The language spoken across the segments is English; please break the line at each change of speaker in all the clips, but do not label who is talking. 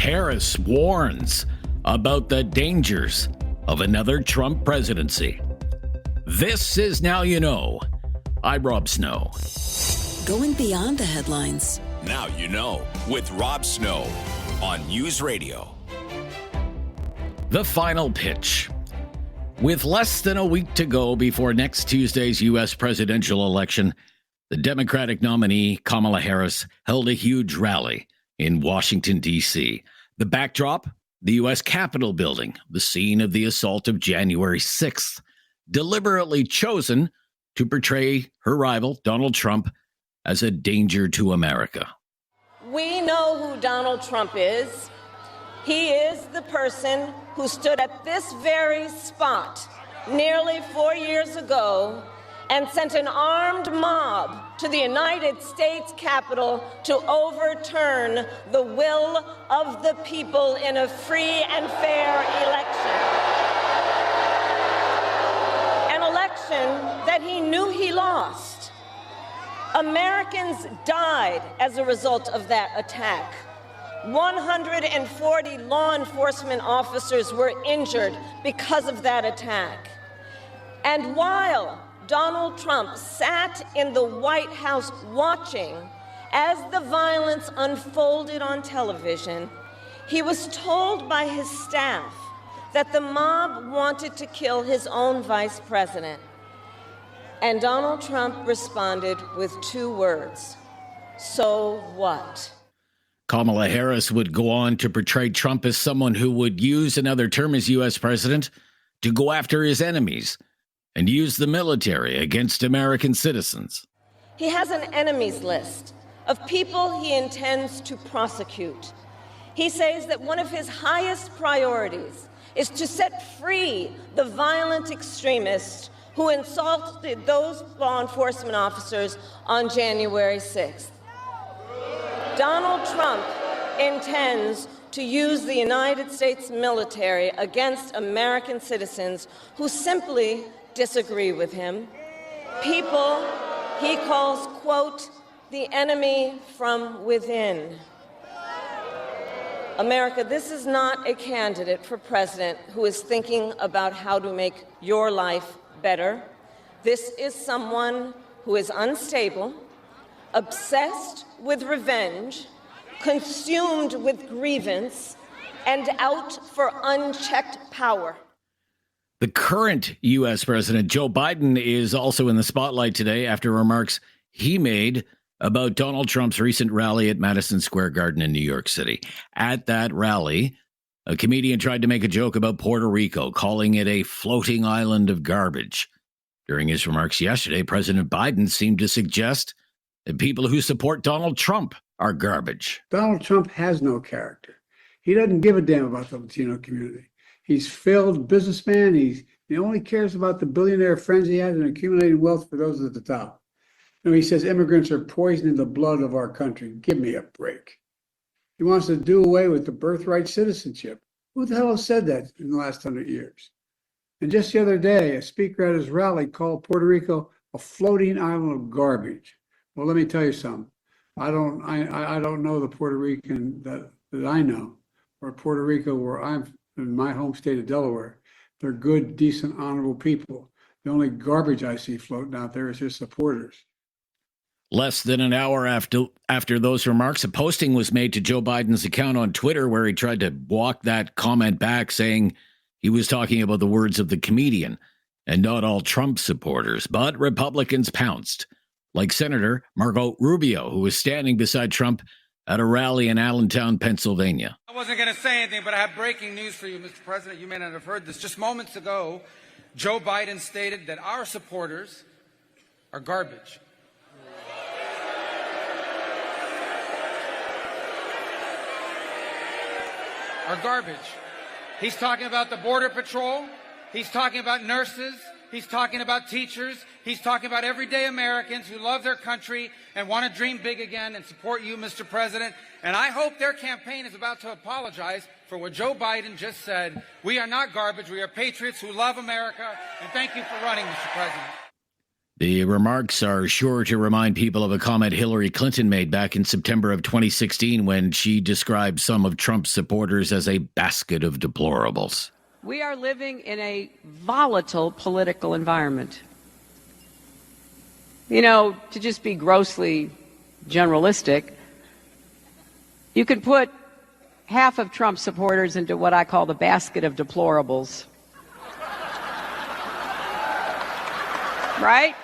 Harris warns about the dangers of another Trump presidency. This is Now You Know. I'm Rob Snow.
Going beyond the headlines.
Now You Know with Rob Snow on News Radio.
The final pitch. With less than a week to go before next Tuesday's U.S. presidential election, the Democratic nominee, Kamala Harris, held a huge rally in Washington, D.C. The backdrop, the U.S. Capitol building, the scene of the assault of January 6th, deliberately chosen to portray her rival, Donald Trump, as a danger to America.
We know who Donald Trump is. He is the person who stood at this very spot nearly 4 years ago and sent an armed mob to the United States Capitol to overturn the will of the people in a free and fair election. An election that he knew he lost. Americans died as a result of that attack. 140 law enforcement officers were injured because of that attack. And while Donald Trump sat in the White House watching as the violence unfolded on television, he was told by his staff that the mob wanted to kill his own vice president. And Donald Trump responded with 2 words: so what?
Kamala Harris would go on to portray Trump as someone who would use another term as U.S. president to go after his enemies and use the military against American citizens.
He has an enemies list of people he intends to prosecute. He says that one of his highest priorities is to set free the violent extremists who insulted those law enforcement officers on January 6th. Donald Trump intends to use the United States military against American citizens who simply disagree with him. People he calls, quote, the enemy from within. America, this is not a candidate for president who is thinking about how to make your life better. This is someone who is unstable, obsessed with revenge, consumed with grievance, and out for unchecked power.
The current U.S. President, Joe Biden, is also in the spotlight today after remarks he made about Donald Trump's recent rally at Madison Square Garden in New York City. At that rally, a comedian tried to make a joke about Puerto Rico, calling it a floating island of garbage. During his remarks yesterday, President Biden seemed to suggest that people who support Donald Trump are garbage.
Donald Trump has no character. He doesn't give a damn about the Latino community. He's failed businessman. He only cares about the billionaire friends he has and accumulating wealth for those at the top. He says immigrants are poisoning the blood of our country. Give me a break. He wants to do away with the birthright citizenship. Who the hell has said that in the last 100 years? And just the other day, a speaker at his rally called Puerto Rico a floating island of garbage. Well, let me tell you something. I don't know the Puerto Rican that I know, or Puerto Rico where I'm in my home state of Delaware. They're good, decent, honorable people. The only garbage I see floating out there is his supporters.
Less than an hour after those remarks, a posting was made to Joe Biden's account on Twitter where he tried to walk that comment back, saying he was talking about the words of the comedian and not all Trump supporters. But Republicans pounced, like Senator Marco Rubio, who was standing beside Trump at a rally in Allentown, Pennsylvania.
I wasn't going to say anything, but I have breaking news for you, Mr. President. You may not have heard this. Just moments ago, Joe Biden stated that our supporters are garbage. Are garbage. He's talking about the Border Patrol. He's talking about nurses. He's talking about teachers. He's talking about everyday Americans who love their country and want to dream big again and support you, Mr. President. And I hope their campaign is about to apologize for what Joe Biden just said. We are not garbage. We are patriots who love America. And thank you for running, Mr. President.
The remarks are sure to remind people of a comment Hillary Clinton made back in September of 2016 when she described some of Trump's supporters as a basket of deplorables.
We are living in a volatile political environment. You know, to just be grossly generalistic, you could put half of Trump's supporters into what I call the basket of deplorables. Right?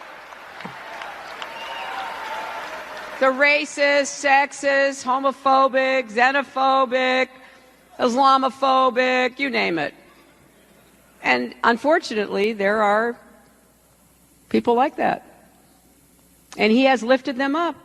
The racist, sexist, homophobic, xenophobic, Islamophobic, you name it. And unfortunately, there are people like that. And he has lifted them up.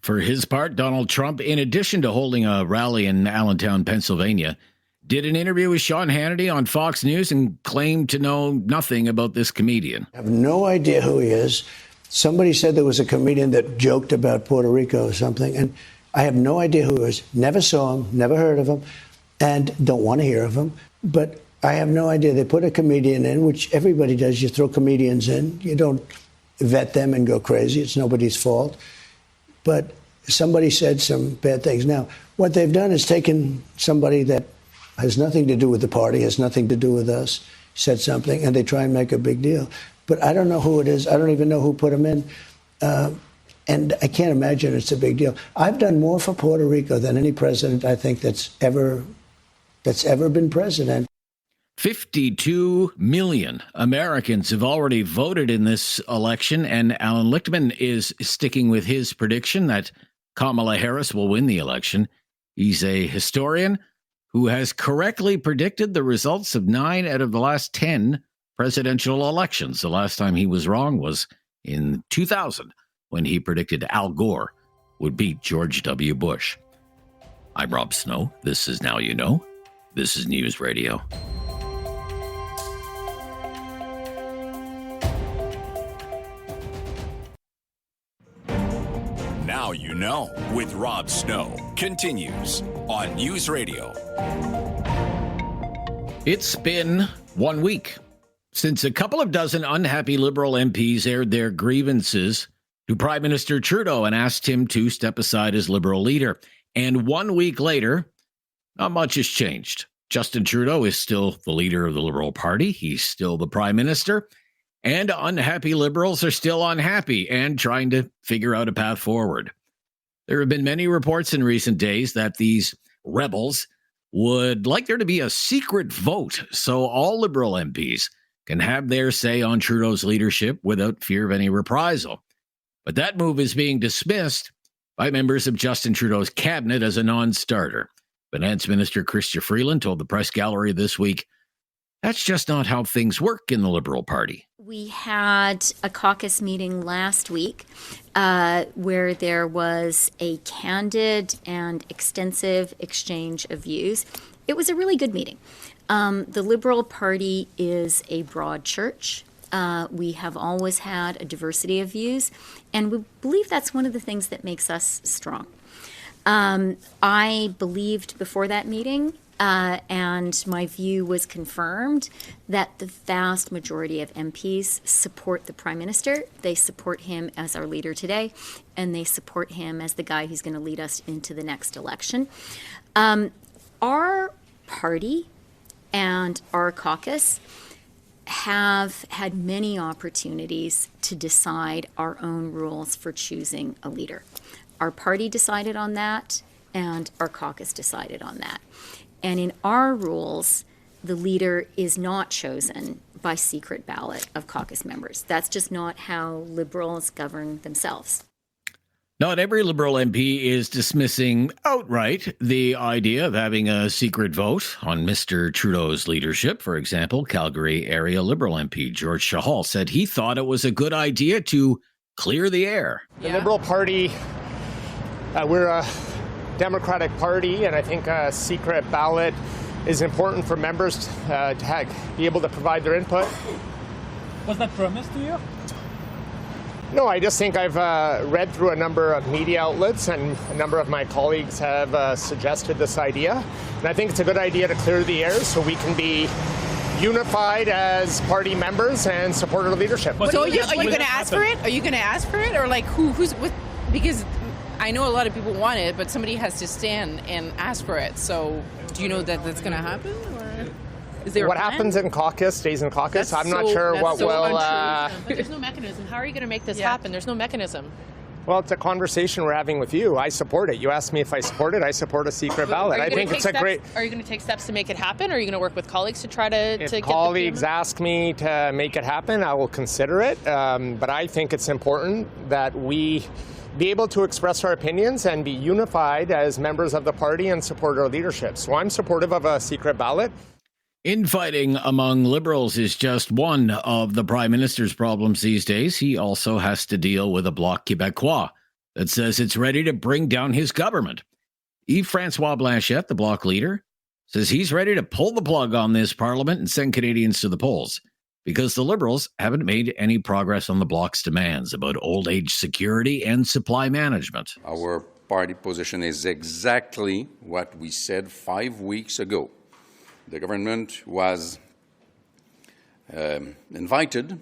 For his part, Donald Trump, in addition to holding a rally in Allentown, Pennsylvania, did an interview with Sean Hannity on Fox News and claimed to know nothing about this comedian.
I have no idea who he is. Somebody said there was a comedian that joked about Puerto Rico or something, and I have no idea who he is. Never saw him, never heard of him, and don't want to hear of him. But I have no idea. They put a comedian in, which everybody does. You throw comedians in. You don't vet them and go crazy. It's nobody's fault. But somebody said some bad things. Now, what they've done is taken somebody that has nothing to do with the party, has nothing to do with us, said something, and they try and make a big deal. But I don't know who it is. I don't even know who put him in. And I can't imagine it's a big deal. I've done more for Puerto Rico than any president, I think, that's ever been president.
52 million Americans have already voted in this election, and Alan Lichtman is sticking with his prediction that Kamala Harris will win the election. He's a historian who has correctly predicted the results of 9 out of the last 10 presidential elections. The last time he was wrong was in 2000, when he predicted Al Gore would beat George W. Bush. I'm Rob Snow. This is Now You Know. This is News Radio.
Now You Know with Rob Snow continues on News Radio.
It's been 1 week since a couple of dozen unhappy Liberal MPs aired their grievances to Prime Minister Trudeau and asked him to step aside as Liberal leader. And 1 week later, not much has changed. Justin Trudeau is still the leader of the Liberal Party. He's still the Prime Minister. And unhappy Liberals are still unhappy and trying to figure out a path forward. There have been many reports in recent days that these rebels would like there to be a secret vote so all Liberal MPs can have their say on Trudeau's leadership without fear of any reprisal. But that move is being dismissed by members of Justin Trudeau's cabinet as a non-starter. Finance Minister Chrystia Freeland told the press gallery this week, that's just not how things work in the Liberal Party.
We had a caucus meeting last week where there was a candid and extensive exchange of views. It was a really good meeting. The Liberal Party is a broad church. We have always had a diversity of views, and we believe that's one of the things that makes us strong. I believed before that meeting, and my view was confirmed, that the vast majority of MPs support the Prime Minister. They support him as our leader today, and they support him as the guy who's going to lead us into the next election. Our party and our caucus have had many opportunities to decide our own rules for choosing a leader. Our party decided on that, and our caucus decided on that. And in our rules, the leader is not chosen by secret ballot of caucus members. That's just not how Liberals govern themselves.
Not every Liberal MP is dismissing outright the idea of having a secret vote on Mr. Trudeau's leadership. For example, Calgary area Liberal MP George Chahal said he thought it was a good idea to clear the air.
The Liberal Party, we're a Democratic Party, and I think a secret ballot is important for members to be able to provide their input.
Was that promised to you?
No, I just think I've read through a number of media outlets, and a number of my colleagues have suggested this idea. And I think it's a good idea to clear the air so we can be unified as party members and support our leadership.
So are you going to ask for it? Are you going to ask for it? Or like who's with, because I know a lot of people want it, but somebody has to stand and ask for it. So do you know that that's going to happen? Or is there
what happens in caucus stays in caucus? I'm not sure what will...
But there's no mechanism. How are you going to make this happen? There's no mechanism.
Well, it's a conversation we're having with you. I support it. You asked me if I support it. I support a secret ballot. I think it's a great...
Are you going to take steps to make it happen? Or are you going to work with colleagues to try to
If
get
colleagues ask me to make it happen, I will consider it. But I think it's important that we be able to express our opinions and be unified as members of the party and support our leadership. So I'm supportive of a secret ballot.
Infighting among Liberals is just one of the Prime Minister's problems these days. He also has to deal with a Bloc Québécois that says it's ready to bring down his government. Yves-François Blanchet, the Bloc leader, says he's ready to pull the plug on this Parliament and send Canadians to the polls because the Liberals haven't made any progress on the Bloc's demands about old age security and supply management.
Our party position is exactly what we said 5 weeks ago. The government was invited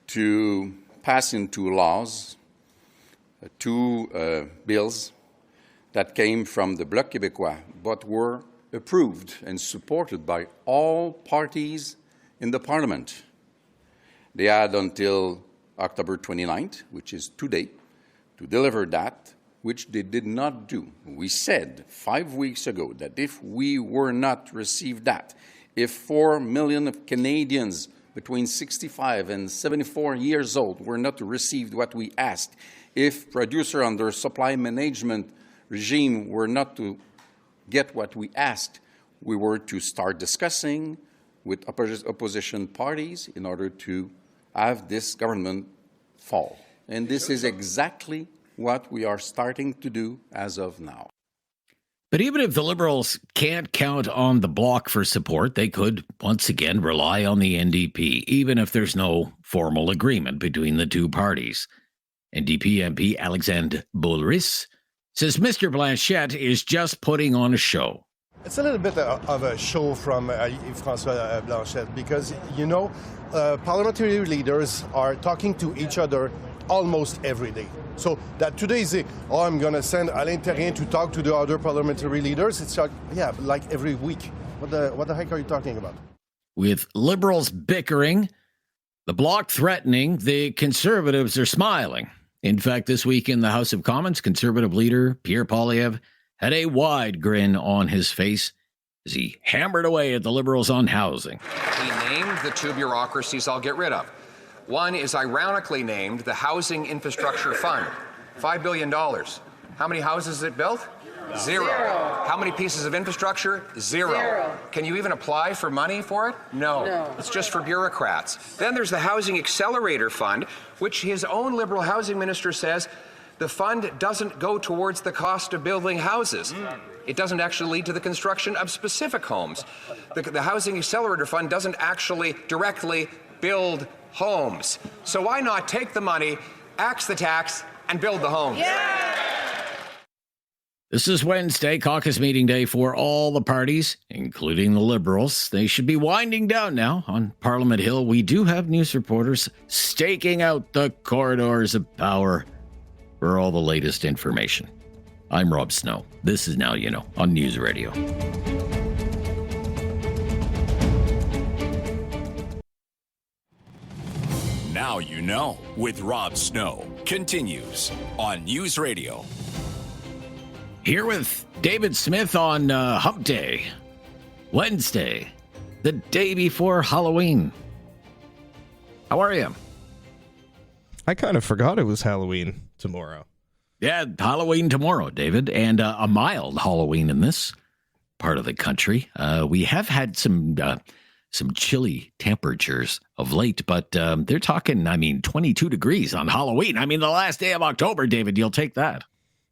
to pass into laws two bills that came from the Bloc Québécois, but were approved and supported by all parties in the Parliament. They had until October 29th, which is today, to deliver that, which they did not do. We said 5 weeks ago that if we were not received that, if 4 million of Canadians between 65 and 74 years old were not received what we asked, if producer under supply management regime were not to get what we asked, we were to start discussing with opposition parties in order to have this government fall. And this is exactly what we are starting to do as of now.
But even if the Liberals can't count on the Bloc for support, they could once again rely on the NDP, even if there's no formal agreement between the two parties. NDP MP Alexandre Boulris says Mr. Blanchet is just putting on a show.
It's a little bit of a show from Yves-François Blanchet because, you know, parliamentary leaders are talking to each other almost every day. So that today is I'm going to send Alain Terrien to talk to the other parliamentary leaders. It's like, like every week. What the heck are you talking about?
With Liberals bickering, the Bloc threatening, the Conservatives are smiling. In fact, this week in the House of Commons, Conservative leader Pierre Poilievre had a wide grin on his face as he hammered away at the Liberals on housing.
He named the two bureaucracies I'll get rid of. One is ironically named the Housing Infrastructure Fund, $5 billion. How many houses is it built? Zero. How many pieces of infrastructure? Zero. Can you even apply for money for it? No. It's just for bureaucrats. Then there's the Housing Accelerator Fund, which his own Liberal housing minister says the fund doesn't go towards the cost of building houses. It doesn't actually lead to the construction of specific homes. The Housing Accelerator Fund doesn't actually directly build homes. So why not take the money, axe the tax, and build the homes? Yeah!
This is Wednesday, caucus meeting day for all the parties, including the Liberals. They should be winding down now on Parliament Hill. We do have news reporters staking out the corridors of power for all the latest information. I'm Rob Snow. This is Now You Know on News Radio.
Now You Know with Rob Snow continues on News Radio.
Here with David Smith on Hump Day, Wednesday, the day before Halloween. How are you?
I kind of forgot it was Halloween tomorrow.
Yeah, Halloween tomorrow, David, and a mild Halloween in this part of the country. We have had some chilly temperatures of late, but they're talking, 22 degrees on Halloween. The last day of October, David, you'll take that.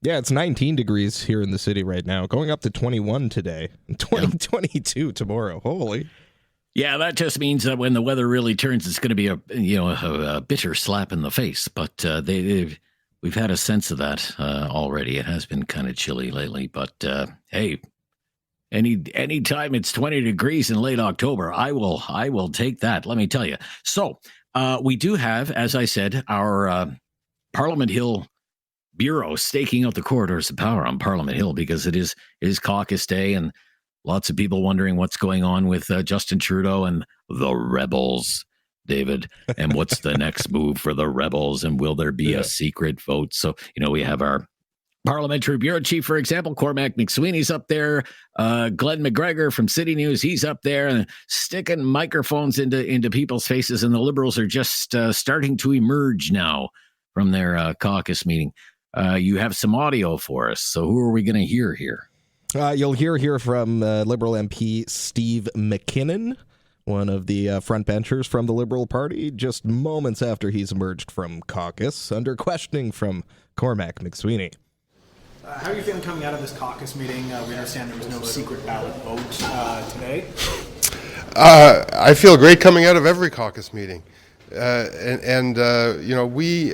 Yeah, it's 19 degrees here in the city right now, going up to 21 today, 22 tomorrow. Holy.
Yeah, that just means that when the weather really turns, it's going to be a bitter slap in the face. But we've had a sense of that already. It has been kind of chilly lately, but hey, Anytime it's 20 degrees in late October, I will take that. Let me tell you. So we do have, as I said, our Parliament Hill Bureau staking out the corridors of power on Parliament Hill because it is caucus day and lots of people wondering what's going on with Justin Trudeau and the rebels, David, and what's the next move for the rebels, and will there be a secret vote? So, we have our Parliamentary Bureau Chief, for example, Cormac McSweeney's up there. Glenn McGregor from City News, he's up there and sticking microphones into people's faces, and the Liberals are just starting to emerge now from their caucus meeting. You have some audio for us, so who are we going to hear here?
You'll hear from Liberal MP Steve McKinnon, one of the frontbenchers from the Liberal Party, just moments after he's emerged from caucus under questioning from Cormac McSweeney.
How are you feeling coming out of this caucus meeting? We understand there was no secret ballot vote today.
I feel great coming out of every caucus meeting. We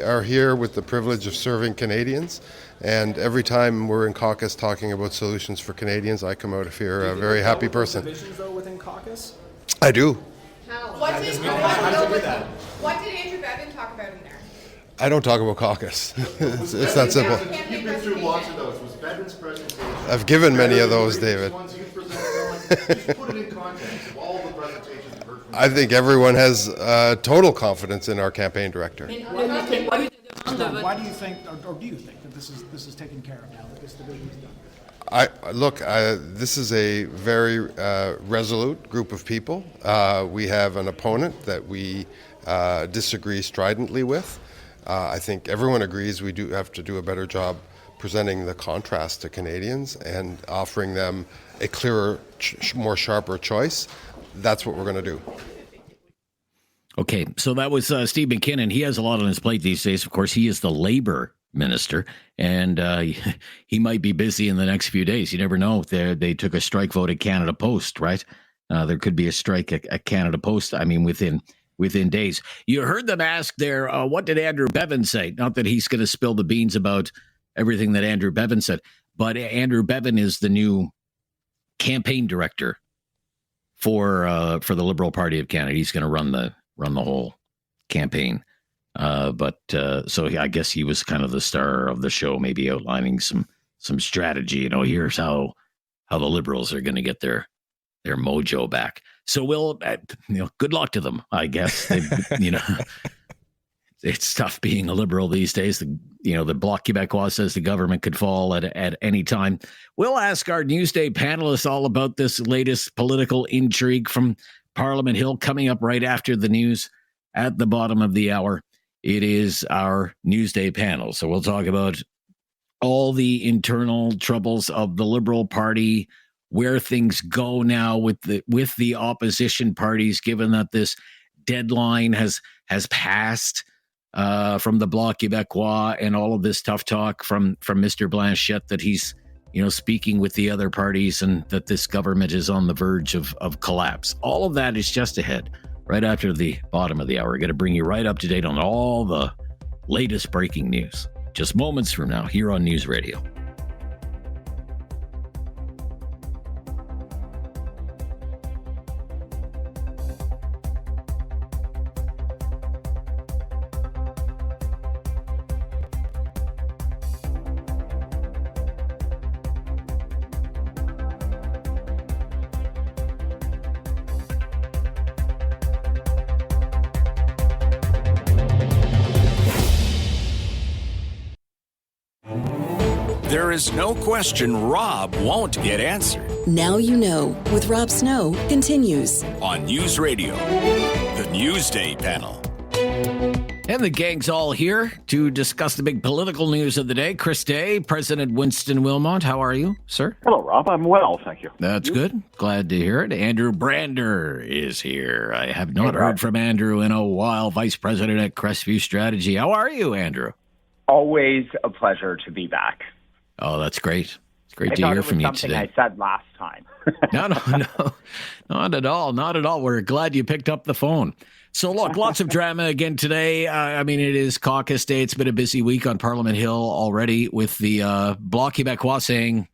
are here with the privilege of serving Canadians. And every time we're in caucus talking about solutions for Canadians, I come out of here a very happy person.
Divisions, though, within caucus?
I do.
What did Andrew Bevin talk about in there?
I don't talk about caucus. it's that simple.
You've been through lots of
those. Was Bevin's presentation? I've given many of those, David.
Just put it in context of all the presentations you've heard from.
I think everyone has total confidence in our campaign director.
Why do you think, or do you think that this is taken care of now, that this division is done?
This is a very resolute group of people. We have an opponent that we disagree stridently with. I think everyone agrees we do have to do a better job presenting the contrast to Canadians and offering them a clearer, more sharper choice. That's what we're going to do.
Okay, so that was Steve McKinnon. He has a lot on his plate these days. Of course, he is the Labour minister, and he might be busy in the next few days. You never know. They took a strike vote at Canada Post, right? There could be a strike at Canada Post, within days. You heard them ask there, what did Andrew Bevin say? Not that he's going to spill the beans about everything that Andrew Bevin said, but Andrew Bevin is the new campaign director for the Liberal Party of Canada. He's going to run the whole campaign. So I guess he was kind of the star of the show, maybe outlining some strategy. Here's how the Liberals are going to get their mojo back. So we'll, good luck to them, I guess. It's tough being a Liberal these days. The Bloc Québécois says the government could fall at any time. We'll ask our Newsday panelists all about this latest political intrigue from Parliament Hill coming up right after the news at the bottom of the hour. It is our Newsday panel. So we'll talk about all the internal troubles of the Liberal Party, where things go now with the opposition parties, given that this deadline has passed from the Bloc Québécois, and all of this tough talk from Mr. Blanchette that he's speaking with the other parties, and that this government is on the verge of collapse. All of that is just ahead, right after the bottom of the hour. We're going to bring you right up to date on all the latest breaking news just moments from now here on News Radio.
There is no question Rob won't get answered.
Now you know with Rob Snow continues
On News Radio, the Newsday panel.
And the gang's all here to discuss the big political news of the day. Chris Day, President Winston Wilmot, how are you, sir?
Hello, Rob. I'm well, thank you.
That's good. Glad to hear it. Andrew Brander is here. I have not heard from Andrew in a while, Vice President at Crestview Strategy. How are you, Andrew?
Always a pleasure to be back.
Oh, that's great. It's great to hear from you today.
I said last time.
No, not at all. Not at all. We're glad you picked up the phone. So, look, lots of drama again today. It is caucus day. It's been a busy week on Parliament Hill already with the Bloc Québécois saying,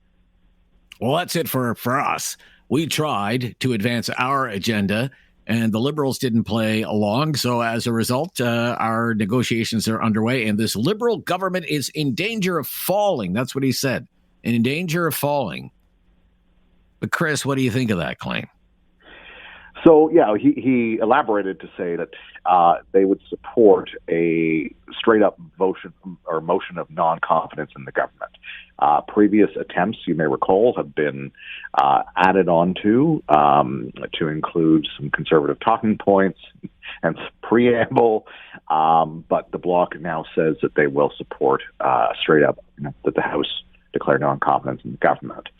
Well, that's it for us. We tried to advance our agenda, and the Liberals didn't play along. So as a result, our negotiations are underway, and this Liberal government is in danger of falling. That's what he said, in danger of falling. But Chris, what do you think of that claim?
So, yeah, he elaborated to say that they would support a straight-up motion of non-confidence in the government. Previous attempts, you may recall, have been added on to include some conservative talking points and preamble, but the Bloc now says that they will support straight-up that the House declare non-confidence in the government.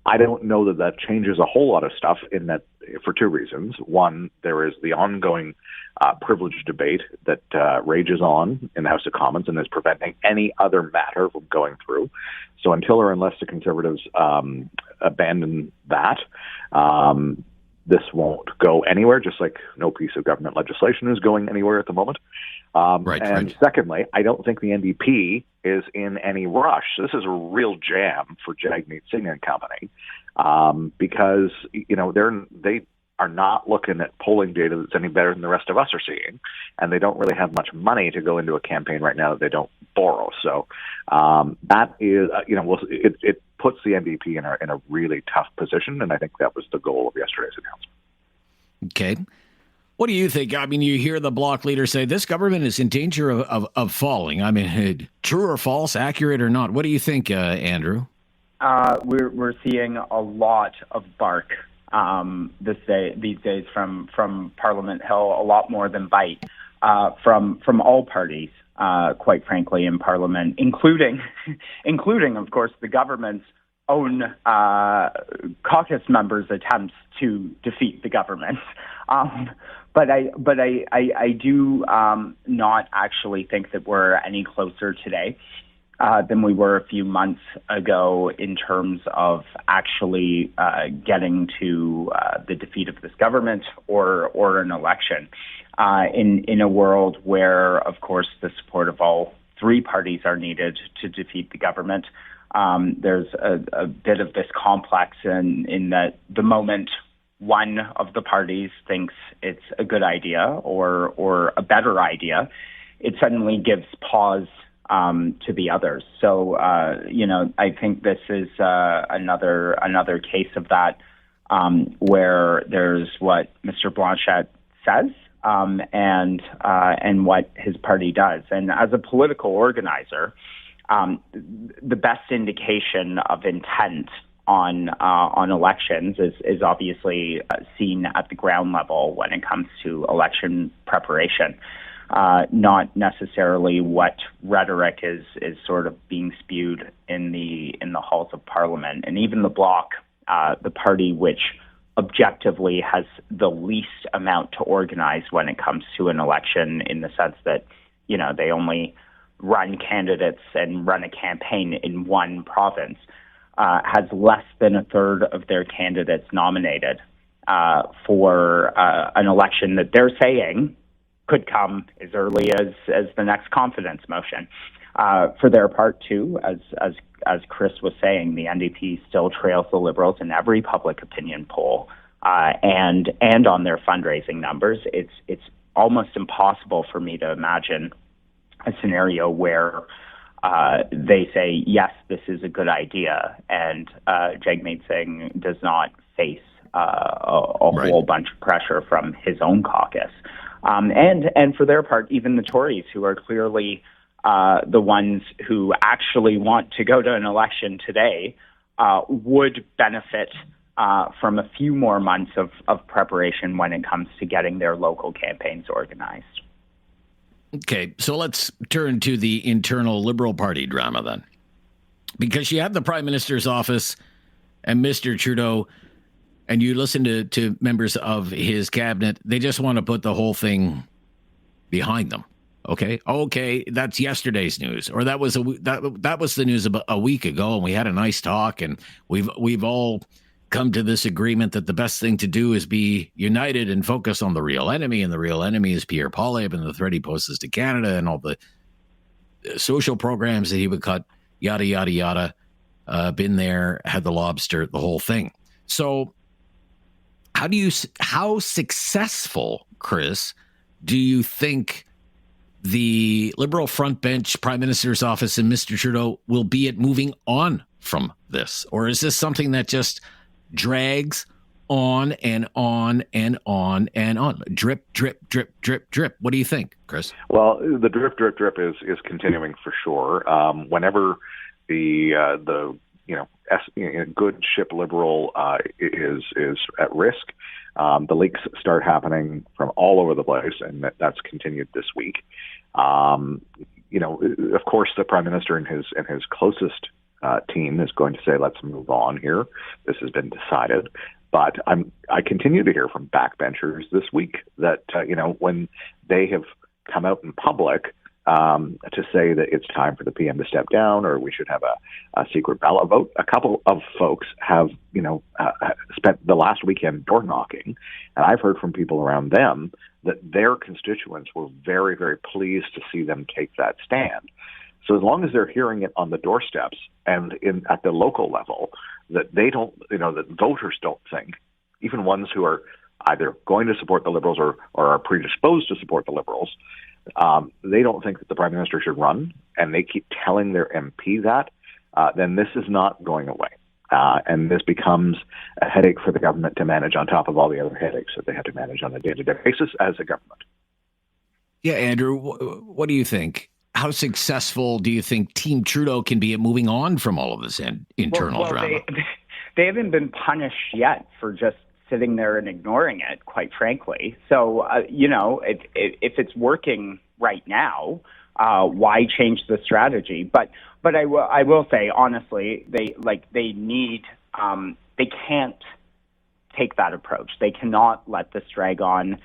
I don't know that changes a whole lot of stuff in that for two reasons. One, there is the ongoing privilege debate that rages on in the House of Commons and is preventing any other matter from going through. So until or unless the Conservatives abandon that, this won't go anywhere, just like no piece of government legislation is going anywhere at the moment. Right. Secondly, I don't think the NDP is in any rush. This is a real jam for Jagmeet Singh and company because they are not looking at polling data that's any better than the rest of us are seeing, and they don't really have much money to go into a campaign right now that they don't borrow. So that is, it puts the NDP in a really tough position, and I think that was the goal of yesterday's announcement.
Okay. What do you think? I mean, you hear the Bloc leader say this government is in danger of falling. I mean, true or false, accurate or not? What do you think, Andrew?
We're seeing a lot of bark these days from Parliament Hill, a lot more than bite from all parties, quite frankly, in Parliament, including, of course, the government's own caucus members' attempts to defeat the government. But I do not actually think that we're any closer today than we were a few months ago in terms of actually getting to the defeat of this government or an election in a world where, of course, the support of all three parties are needed to defeat the government. There's a bit of this complex in that the moment one of the parties thinks it's a good idea or a better idea, it suddenly gives pause to the others. So, I think this is another case of that where there's what Mr. Blanchet says and what his party does. And as a political organizer, the best indication of intent on elections is obviously seen at the ground level when it comes to election preparation, not necessarily what rhetoric is sort of being spewed in the halls of Parliament. And even the Bloc, the party which objectively has the least amount to organize when it comes to an election, in the sense that they only run candidates and run a campaign in one province, has less than a third of their candidates nominated for an election that they're saying could come as early as the next confidence motion. For their part, too, as Chris was saying, the NDP still trails the Liberals in every public opinion poll, and on their fundraising numbers. It's almost impossible for me to imagine a scenario where they say, yes, this is a good idea, and Jagmeet Singh does not face a whole bunch of pressure from his own caucus. And for their part, even the Tories, who are clearly the ones who actually want to go to an election today, would benefit from a few more months of preparation when it comes to getting their local campaigns organized.
Okay, so let's turn to the internal Liberal Party drama then. Because you have the Prime Minister's office and Mr. Trudeau, and you listen to members of his cabinet, they just want to put the whole thing behind them. Okay, that's yesterday's news, or that was the news about a week ago, and we had a nice talk, and we've all come to this agreement that the best thing to do is be united and focus on the real enemy, and the real enemy is Pierre Poilievre and the threat he poses to Canada and all the social programs that he would cut, yada, yada, yada. been there, had the lobster, the whole thing. So how successful, Chris, do you think the Liberal front bench, Prime Minister's office, and Mr. Trudeau will be at moving on from this? Or is this something that just drags on and on and on and on? Drip, drip, drip, drip, drip. What do you think, Chris?
Well, the drip, drip, drip is continuing for sure. Whenever the good ship Liberal is at risk, the leaks start happening from all over the place, and that's continued this week. Of course, the Prime Minister and his closest team is going to say, "Let's move on here. This has been decided." But I continue to hear from backbenchers this week that when they have come out in public to say that it's time for the PM to step down, or we should have a secret ballot vote, a couple of folks have spent the last weekend door knocking, and I've heard from people around them that their constituents were very, very pleased to see them take that stand. So as long as they're hearing it on the doorsteps and at the local level, that they don't, that voters don't think, even ones who are either going to support the Liberals or are predisposed to support the Liberals, they don't think that the Prime Minister should run, and they keep telling their MP that, then this is not going away. And this becomes a headache for the government to manage on top of all the other headaches that they have to manage on a day-to-day basis as a government.
Yeah, Andrew, what do you think? How successful do you think Team Trudeau can be at moving on from all of this internal drama?
They haven't been punished yet for just sitting there and ignoring it, quite frankly. So, if it's working right now, why change the strategy? But I will say, honestly, they can't take that approach. They cannot let this drag on.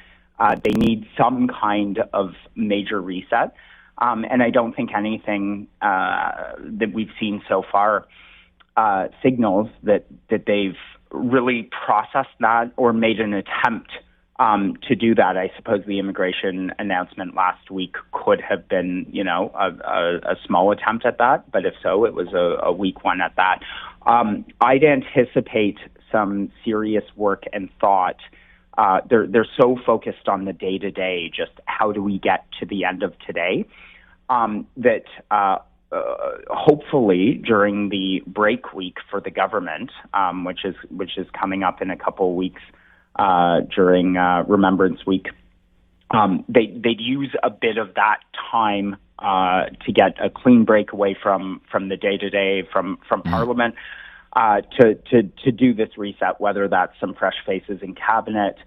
They need some kind of major reset. And I don't think anything that we've seen so far signals that they've really processed that or made an attempt to do that. I suppose the immigration announcement last week could have been, a small attempt at that. But if so, it was a weak one at that. I'd anticipate some serious work and thought. They're so focused on the day-to-day, just how do we get to the end of today, that hopefully during the break week for the government, which is coming up in a couple of weeks during Remembrance Week, they'd use a bit of that time to get a clean break away from the day-to-day, from Parliament, to do this reset, whether that's some fresh faces in cabinet,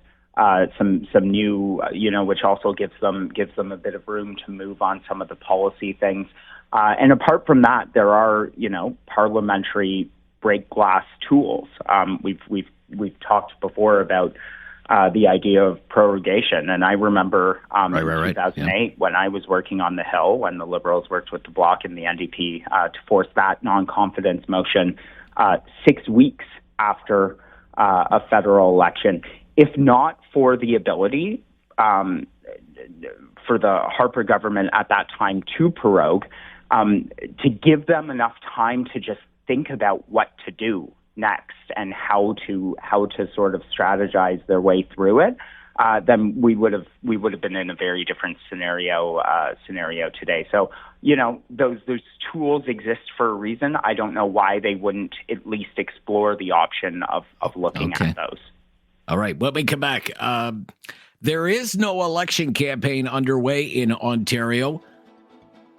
some new, which also gives them a bit of room to move on some of the policy things. And apart from that, there are, parliamentary break glass tools. We've talked before about the idea of prorogation, and I remember in 2008 when I was working on the Hill, when the Liberals worked with the Bloc and the NDP to force that non-confidence motion 6 weeks after a federal election. If not for the ability for the Harper government at that time to prorogue, to give them enough time to just think about what to do next and how to sort of strategize their way through it, then we would have been in a very different scenario today. So those tools exist for a reason. I don't know why they wouldn't at least explore the option of looking at those.
All right, when we come back, there is no election campaign underway in Ontario,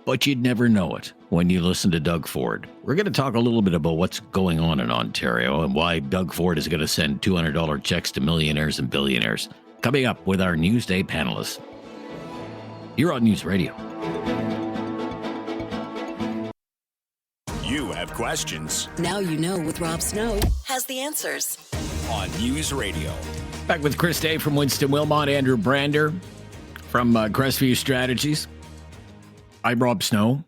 but you'd never know it when you listen to Doug Ford. We're going to talk a little bit about what's going on in Ontario and why Doug Ford is going to send $200 checks to millionaires and billionaires. Coming up with our Newsday panelists. You're on News Radio.
You have questions.
Now you know with Rob Snow has the answers.
On News Radio.
Back with Chris Day from Winston Wilmot, Andrew Brander from Crestview Strategies. I'm Rob Snow.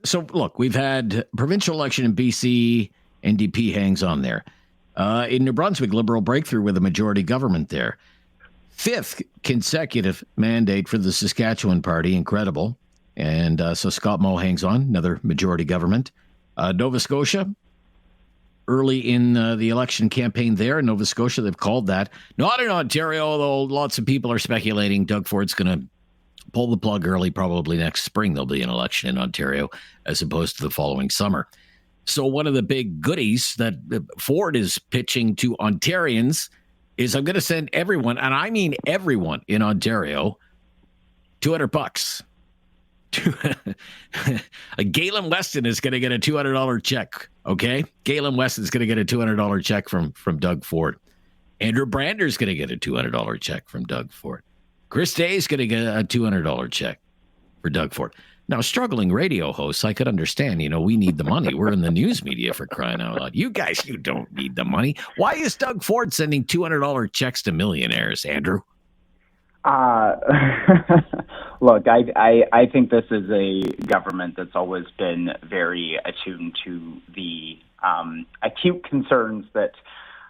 So, look, we've had provincial election in BC. NDP hangs on there. In New Brunswick, Liberal breakthrough with a majority government there. 5th consecutive mandate for the Saskatchewan Party. Incredible. And so Scott Moe hangs on, another majority government. Nova Scotia, early in the election campaign there in Nova Scotia. They've called that. Not in Ontario, although lots of people are speculating Doug Ford's going to pull the plug early, probably next spring. There'll be an election in Ontario as opposed to the following summer. So one of the big goodies that Ford is pitching to Ontarians is I'm going to send everyone, and I mean everyone in Ontario, $200. Galen Weston is going to get a $200 check, okay? Galen Weston is going to get a $200 check from Doug Ford. Andrew Brander is going to get a $200 check from Doug Ford. Chris Day is going to get a $200 check for Doug Ford. Now, struggling radio hosts, I could understand, we need the money. We're in the news media, for crying out loud. You guys, you don't need the money. Why is Doug Ford sending $200 checks to millionaires, Andrew?
Look, I think this is a government that's always been very attuned to the acute concerns that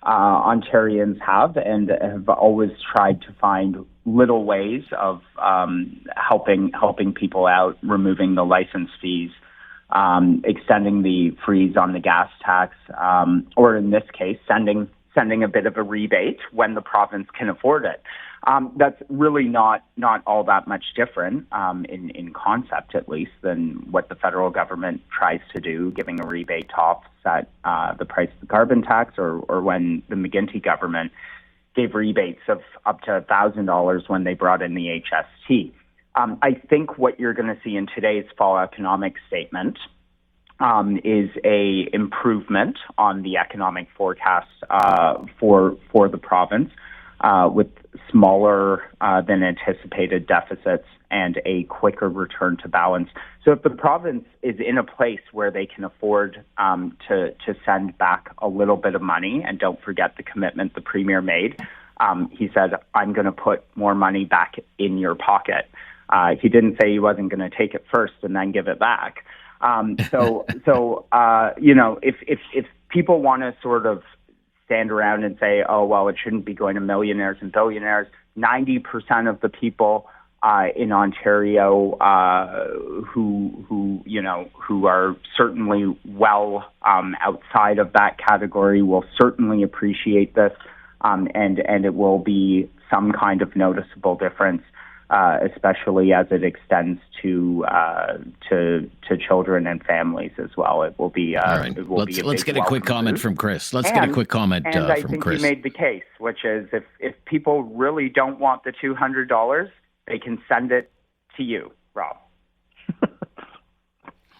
Ontarians have, and have always tried to find little ways of helping people out, removing the license fees, extending the freeze on the gas tax, or in this case, sending a bit of a rebate when the province can afford it. That's really not all that much different in concept, at least, than what the federal government tries to do, giving a rebate to offset the price of the carbon tax, or when the McGuinty government gave rebates of up to $1,000 when they brought in the HST. I think what you're going to see in today's fall economic statement is a improvement on the economic forecast for the province, with smaller than anticipated deficits and a quicker return to balance. So if the province is in a place where they can afford to send back a little bit of money, and don't forget the commitment the Premier made, he said, I'm going to put more money back in your pocket. He didn't say he wasn't going to take it first and then give it back. So if people want to sort of stand around and say, oh, well, it shouldn't be going to millionaires and billionaires, 90% of the people in Ontario who are certainly well outside of that category will certainly appreciate this, and it will be some kind of noticeable difference, especially as it extends to children and families as well. It will be.
All right. Let's get a quick comment from Chris. Let's get a quick comment from Chris.
And I think you made the case, which is if people really don't want the $200, they can send it to you, Rob.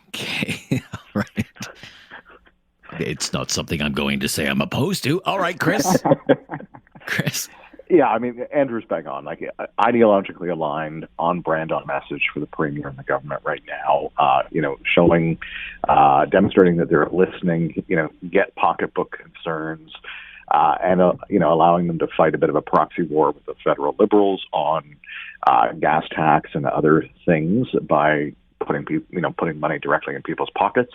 Okay. All right. It's not something I'm going to say I'm opposed to. All right, Chris. Chris.
Yeah, I mean, Andrew's bang on. Like, ideologically aligned, on brand, on message for the Premier and the government right now. Showing, demonstrating that they're listening. Get pocketbook concerns, and allowing them to fight a bit of a proxy war with the federal Liberals on gas tax and other things by putting money directly in people's pockets.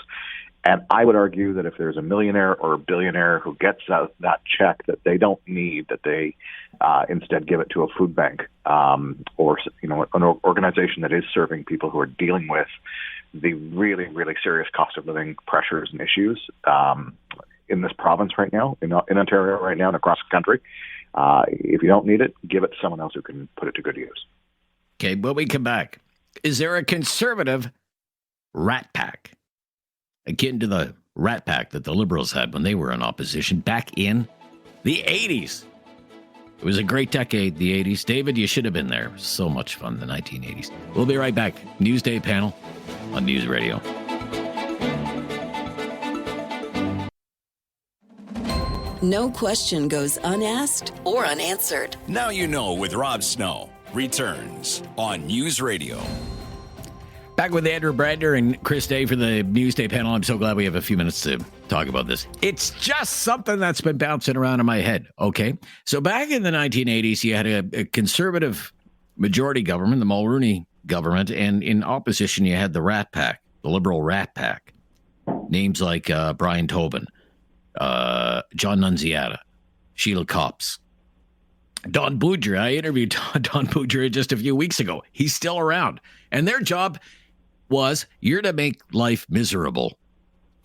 And I would argue that if there's a millionaire or a billionaire who gets that check that they don't need, that they instead give it to a food bank or an organization that is serving people who are dealing with the really, really serious cost of living pressures and issues in this province right now, in Ontario right now, and across the country. If you don't need it, give it to someone else who can put it to good use.
Okay, when we come back, is there a conservative rat pack akin to the rat pack that the Liberals had when they were in opposition back in the 80s? It was a great decade, the 80s. David, you should have been there. So much fun, the 1980s. We'll be right back. Newsday panel on News Radio.
No question goes unasked or unanswered.
Now You Know with Rob Snow returns on News Radio.
Back with Andrew Brander and Chris Day for the Newsday panel. I'm so glad we have a few minutes to talk about this. It's just something that's been bouncing around in my head, okay? So back in the 1980s, you had a conservative majority government, the Mulroney government, and in opposition, you had the Rat Pack, the Liberal Rat Pack. Names like Brian Tobin, John Nunziata, Sheila Copps, Don Boudreau. I interviewed Don Boudreau just a few weeks ago. He's still around. And their job was, you're to make life miserable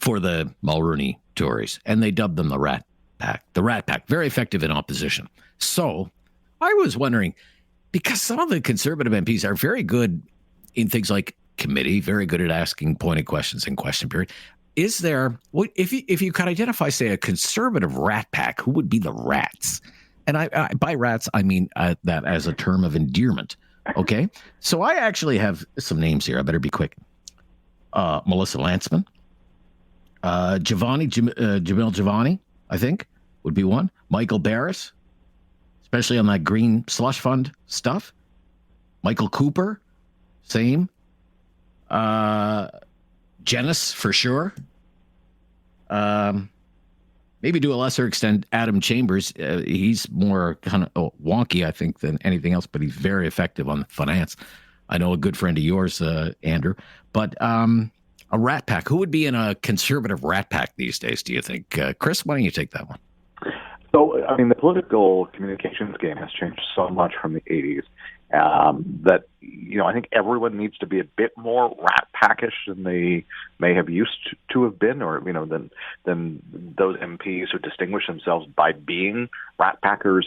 for the Mulroney Tories, and they dubbed them the Rat Pack. The Rat Pack, very effective in opposition. So I was wondering, because some of the Conservative MPs are very good in things like committee, very good at asking pointed questions in question period. Is there, if you could identify, say, a Conservative Rat Pack, who would be the rats? And I by rats, I mean that as a term of endearment. Okay, so I actually have some names here. I better be quick. Melissa Lantsman, Jamil Giovanni, I think, would be one. Michael Barris, especially on that green slush fund stuff. Michael Cooper, same. Janice, for sure. Maybe to a lesser extent, Adam Chambers. He's more kind of wonky, I think, than anything else, but he's very effective on finance. I know a good friend of yours, Andrew. But a Rat Pack. Who would be in a Conservative Rat Pack these days, do you think? Chris, why don't you take that one?
So, I mean, the political communications game has changed so much from the 80s that, I think everyone needs to be a bit more Rat Packish than they may have used to have been, or, than those MPs who distinguish themselves by being Rat Packers.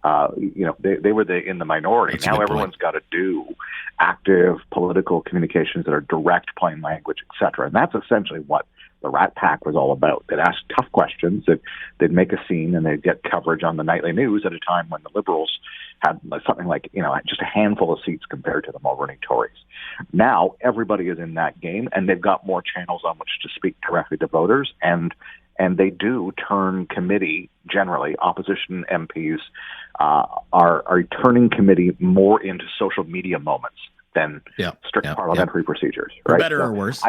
They were in the minority. Now everyone's got to do active political communications that are direct, plain language, et cetera. And that's essentially what the Rat Pack was all about. They'd ask tough questions, they'd make a scene, and they'd get coverage on the nightly news at a time when the Liberals had something like, just a handful of seats compared to the Mulroney Tories. Now everybody is in that game, and they've got more channels on which to speak directly to voters, and they do turn committee, generally, opposition MPs are turning committee more into social media moments than strict parliamentary procedures. Right?
For better or worse.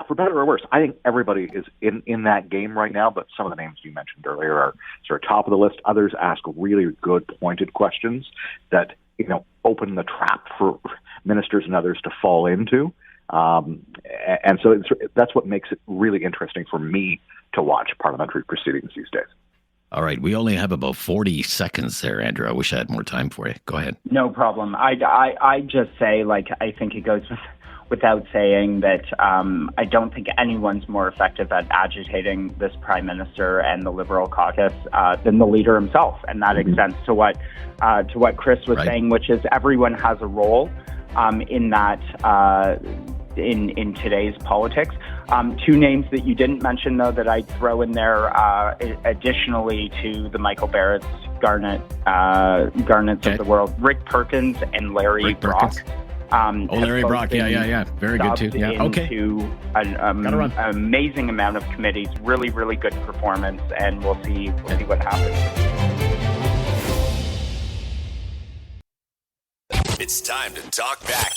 For better or worse. I think everybody is in that game right now, but some of the names you mentioned earlier are sort of top of the list. Others ask really good, pointed questions that, open the trap for ministers and others to fall into. And so that's what makes it really interesting for me to watch parliamentary proceedings these days.
All right. We only have about 40 seconds there, Andrew. I wish I had more time for you. Go ahead.
No problem. I just say, I think it goes without saying that I don't think anyone's more effective at agitating this Prime Minister and the Liberal caucus than the leader himself. And that extends to what Chris was saying, which is everyone has a role in that in today's politics. Two names that you didn't mention, though, that I'd throw in there additionally to the Michael Barrett's, Garnets of the world, Rick Perkins and Larry Brock.
Larry Brock, yeah. Very good, too. Yeah, okay.
Into an amazing amount of committees, really, really good performance, and we'll see what happens.
It's time to talk back.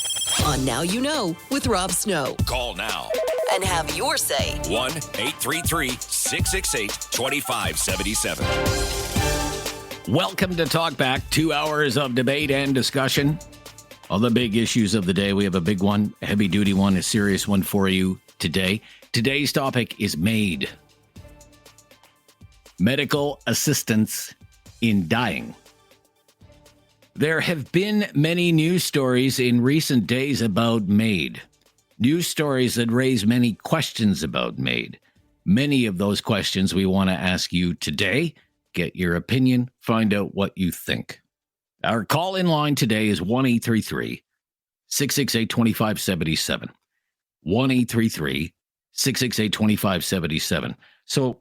On Now You Know with Rob Snow.
Call now
And have your say.
1-833-668-2577.
Welcome to Talk Back. 2 hours of debate and discussion. All the big issues of the day. We have a big one, a heavy-duty one, a serious one for you today. Today's topic is MAID. Medical assistance in dying. There have been many news stories in recent days about MAID. News stories that raise many questions about MAID. Many of those questions we want to ask you today. Get your opinion, find out what you think. Our call-in line today is 1-833-668-2577. 1-833-668-2577. So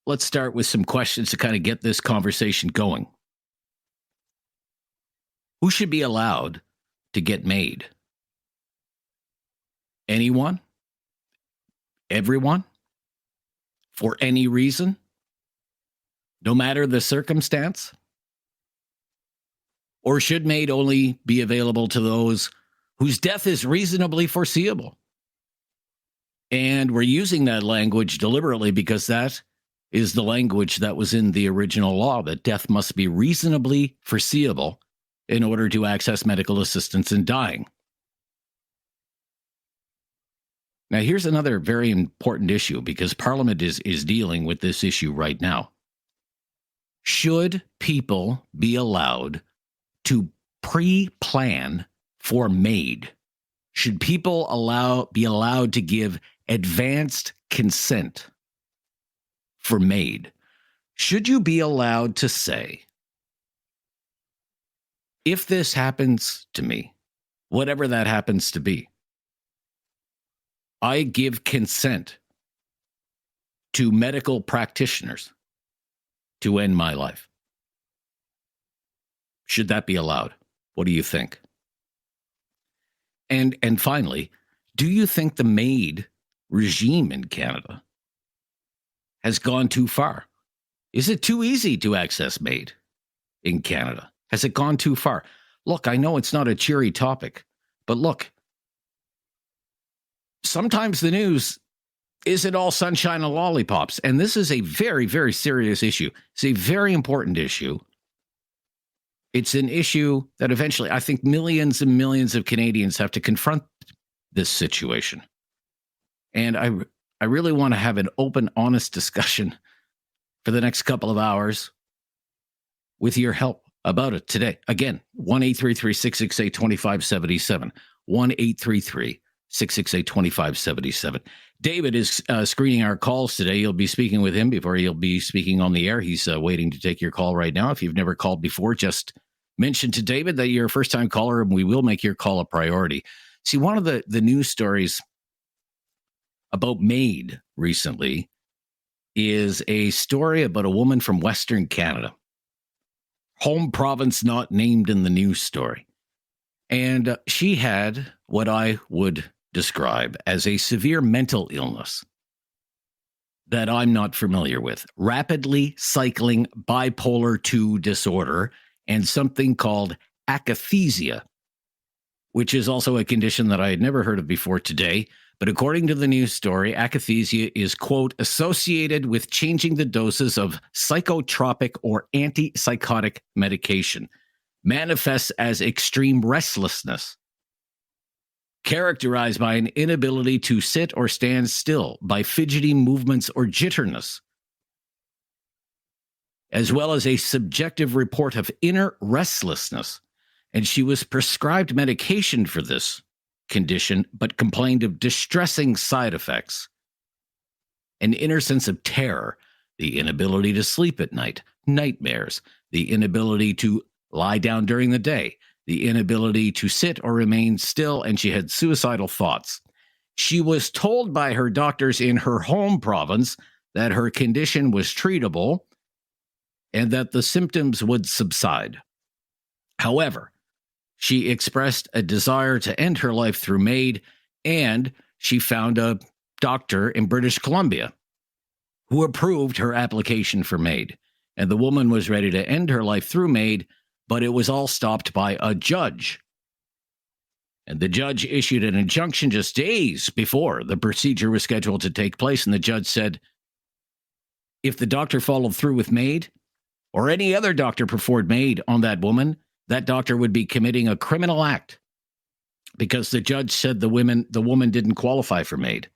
let's start with some questions to kind of get this conversation going. Who should be allowed to get MAID? Anyone? Everyone? For any reason? No matter the circumstance? Or should MAID only be available to those whose death is reasonably foreseeable? And we're using that language deliberately because that is the language that was in the original law, that death must be reasonably foreseeable in order to access medical assistance in dying. Now, here's another very important issue because Parliament is dealing with this issue right now. Should people be allowed to pre-plan for MAID? Should people be allowed to give advanced consent for MAID, should you be allowed to say, if this happens to me, whatever that happens to be, I give consent to medical practitioners to end my life? Should that be allowed? What do you think? And finally, do you think the MAID regime in Canada has gone too far? Is it too easy to access MAID in Canada? Has it gone too far? Look, I know it's not a cheery topic, but look, sometimes the news isn't all sunshine and lollipops, and this is a very, very serious issue. It's a very important issue. It's an issue that eventually I think millions and millions of Canadians have to confront this situation. And I really want to have an open, honest discussion for the next couple of hours with your help about it today. Again, 1-833-668-2577. 1-833-668-2577. David is screening our calls today. You'll be speaking with him before he'll be speaking on the air. He's waiting to take your call right now. If you've never called before, just mention to David that you're a first-time caller, and we will make your call a priority. See, one of the news stories about MAID recently is a story about a woman from Western Canada. Home province not named in the news story. And she had what I would describe as a severe mental illness that I'm not familiar with. Rapidly cycling bipolar 2 disorder and something called akathisia, which is also a condition that I had never heard of before today. But according to the news story, akathisia is, quote, associated with changing the doses of psychotropic or antipsychotic medication, manifests as extreme restlessness, characterized by an inability to sit or stand still, by fidgety movements or jitterness, as well as a subjective report of inner restlessness. And she was prescribed medication for this condition, but complained of distressing side effects, an inner sense of terror, the inability to sleep at night, nightmares, the inability to lie down during the day, the inability to sit or remain still, and she had suicidal thoughts. She was told by her doctors in her home province that her condition was treatable and that the symptoms would subside. However, she expressed a desire to end her life through MAID, and she found a doctor in British Columbia who approved her application for MAID. And the woman was ready to end her life through MAID, but it was all stopped by a judge. And the judge issued an injunction just days before the procedure was scheduled to take place. And the judge said, if the doctor followed through with MAID, or any other doctor performed MAID on that woman, that doctor would be committing a criminal act, because the judge said the woman didn't qualify for MAID,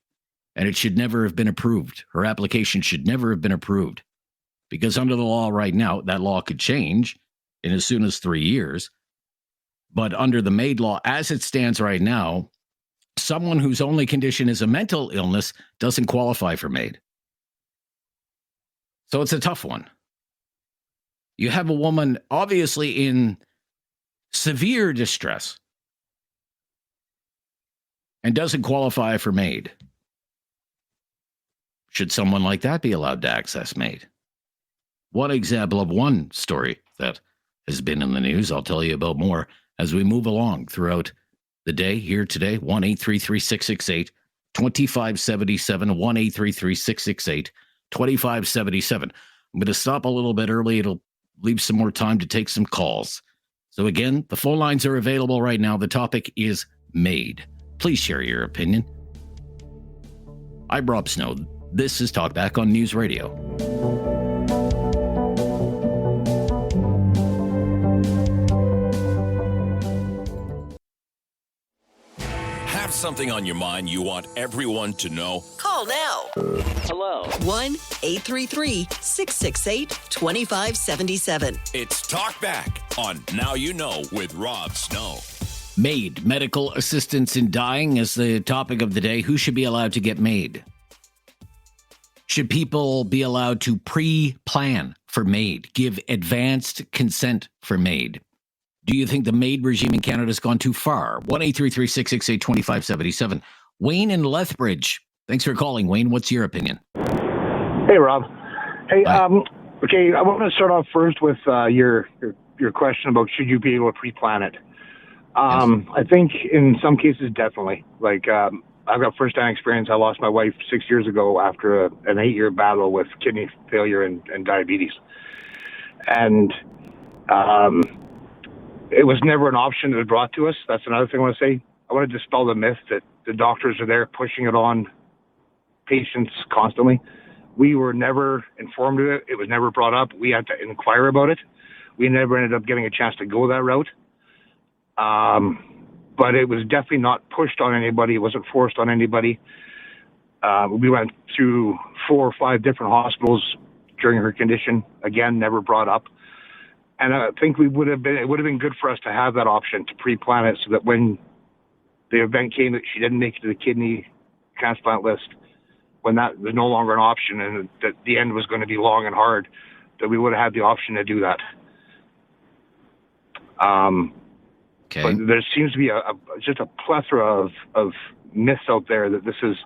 and it should never have been approved. Her application should never have been approved, because under the law right now, that law could change in as soon as 3 years. But under the MAID law, as it stands right now, someone whose only condition is a mental illness doesn't qualify for MAID. So it's a tough one. You have a woman obviously in severe distress and doesn't qualify for MAID. Should someone like that be allowed to access MAID? One example of one story that has been in the news. I'll tell you about more as we move along throughout the day here today. 1-833-668-2577. 1-833-668-2577. I'm going to stop a little bit early. It'll leave some more time to take some calls. So again, the phone lines are available right now. The topic is MAID. Please share your opinion. I'm Rob Snow. This is Talkback on News Radio.
Have something on your mind you want everyone to know?
Call now.
Hello.
1-833-668-2577.
It's Talkback on Now You Know with Rob Snow.
MAID, medical assistance in dying, is the topic of the day. Who should be allowed to get MAID? Should people be allowed to pre-plan for MAID, give advanced consent for MAID? Do you think the MAID regime in Canada has gone too far? 1-833-668-2577. Wayne in Lethbridge. Thanks for calling, Wayne. What's your opinion?
Hey, Rob. Hey, okay, I want to start off first with your question about should you be able to pre-plan it. I think in some cases, definitely. Like, I've got first-hand experience. I lost my wife 6 years ago after an 8-year battle with kidney failure and diabetes. And it was never an option that was brought to us. That's another thing I want to say. I want to dispel the myth that the doctors are there pushing it on patients constantly. We were never informed of it. It was never brought up. We had to inquire about it. We never ended up getting a chance to go that route. But it was definitely not pushed on anybody. It wasn't forced on anybody. We went through 4 or 5 different hospitals during her condition. Again, never brought up. And I think it would have been good for us to have that option to pre-plan it so that when the event came that she didn't make it to the kidney transplant list, when that was no longer an option and that the end was going to be long and hard, that we would have had the option to do that.
Okay.
But there seems to be just a plethora of myths out there that this is,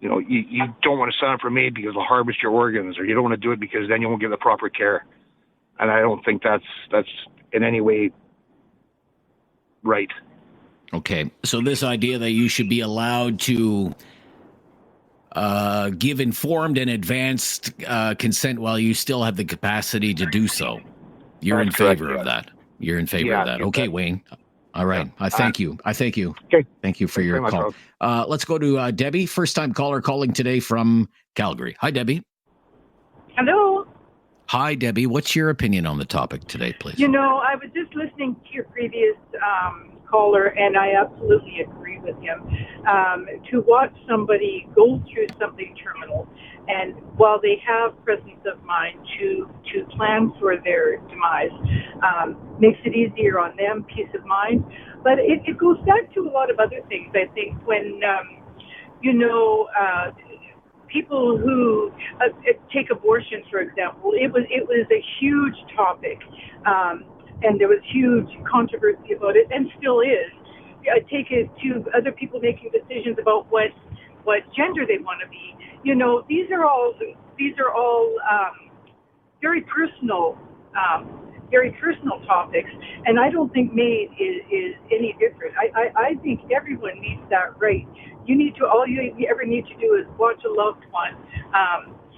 you know, you don't want to sign up for MAID because it'll harvest your organs, or you don't want to do it because then you won't get the proper care. And I don't think that's in any way right.
Okay. So this idea that you should be allowed to give informed and advanced consent while you still have the capacity to do so. You're in favor of that. You're in favor of that. Okay, Wayne. All right. I thank you. Okay. Thank you for your call. Let's go to Debbie, first-time caller calling today from Calgary. Hi, Debbie.
Hello.
Hi, Debbie. What's your opinion on the topic today, please?
You know, I was just listening to your previous caller, and I absolutely agree with him. To watch somebody go through something terminal, and while they have presence of mind to plan for their demise, makes it easier on them, peace of mind. But it goes back to a lot of other things. I think when, people who take abortion, for example, it was a huge topic, and there was huge controversy about it, and still is. I take it to other people making decisions about what gender they want to be. You know, these are all very personal topics, and I don't think MAID is any different. I think everyone needs that right. All you ever need to do is watch a loved one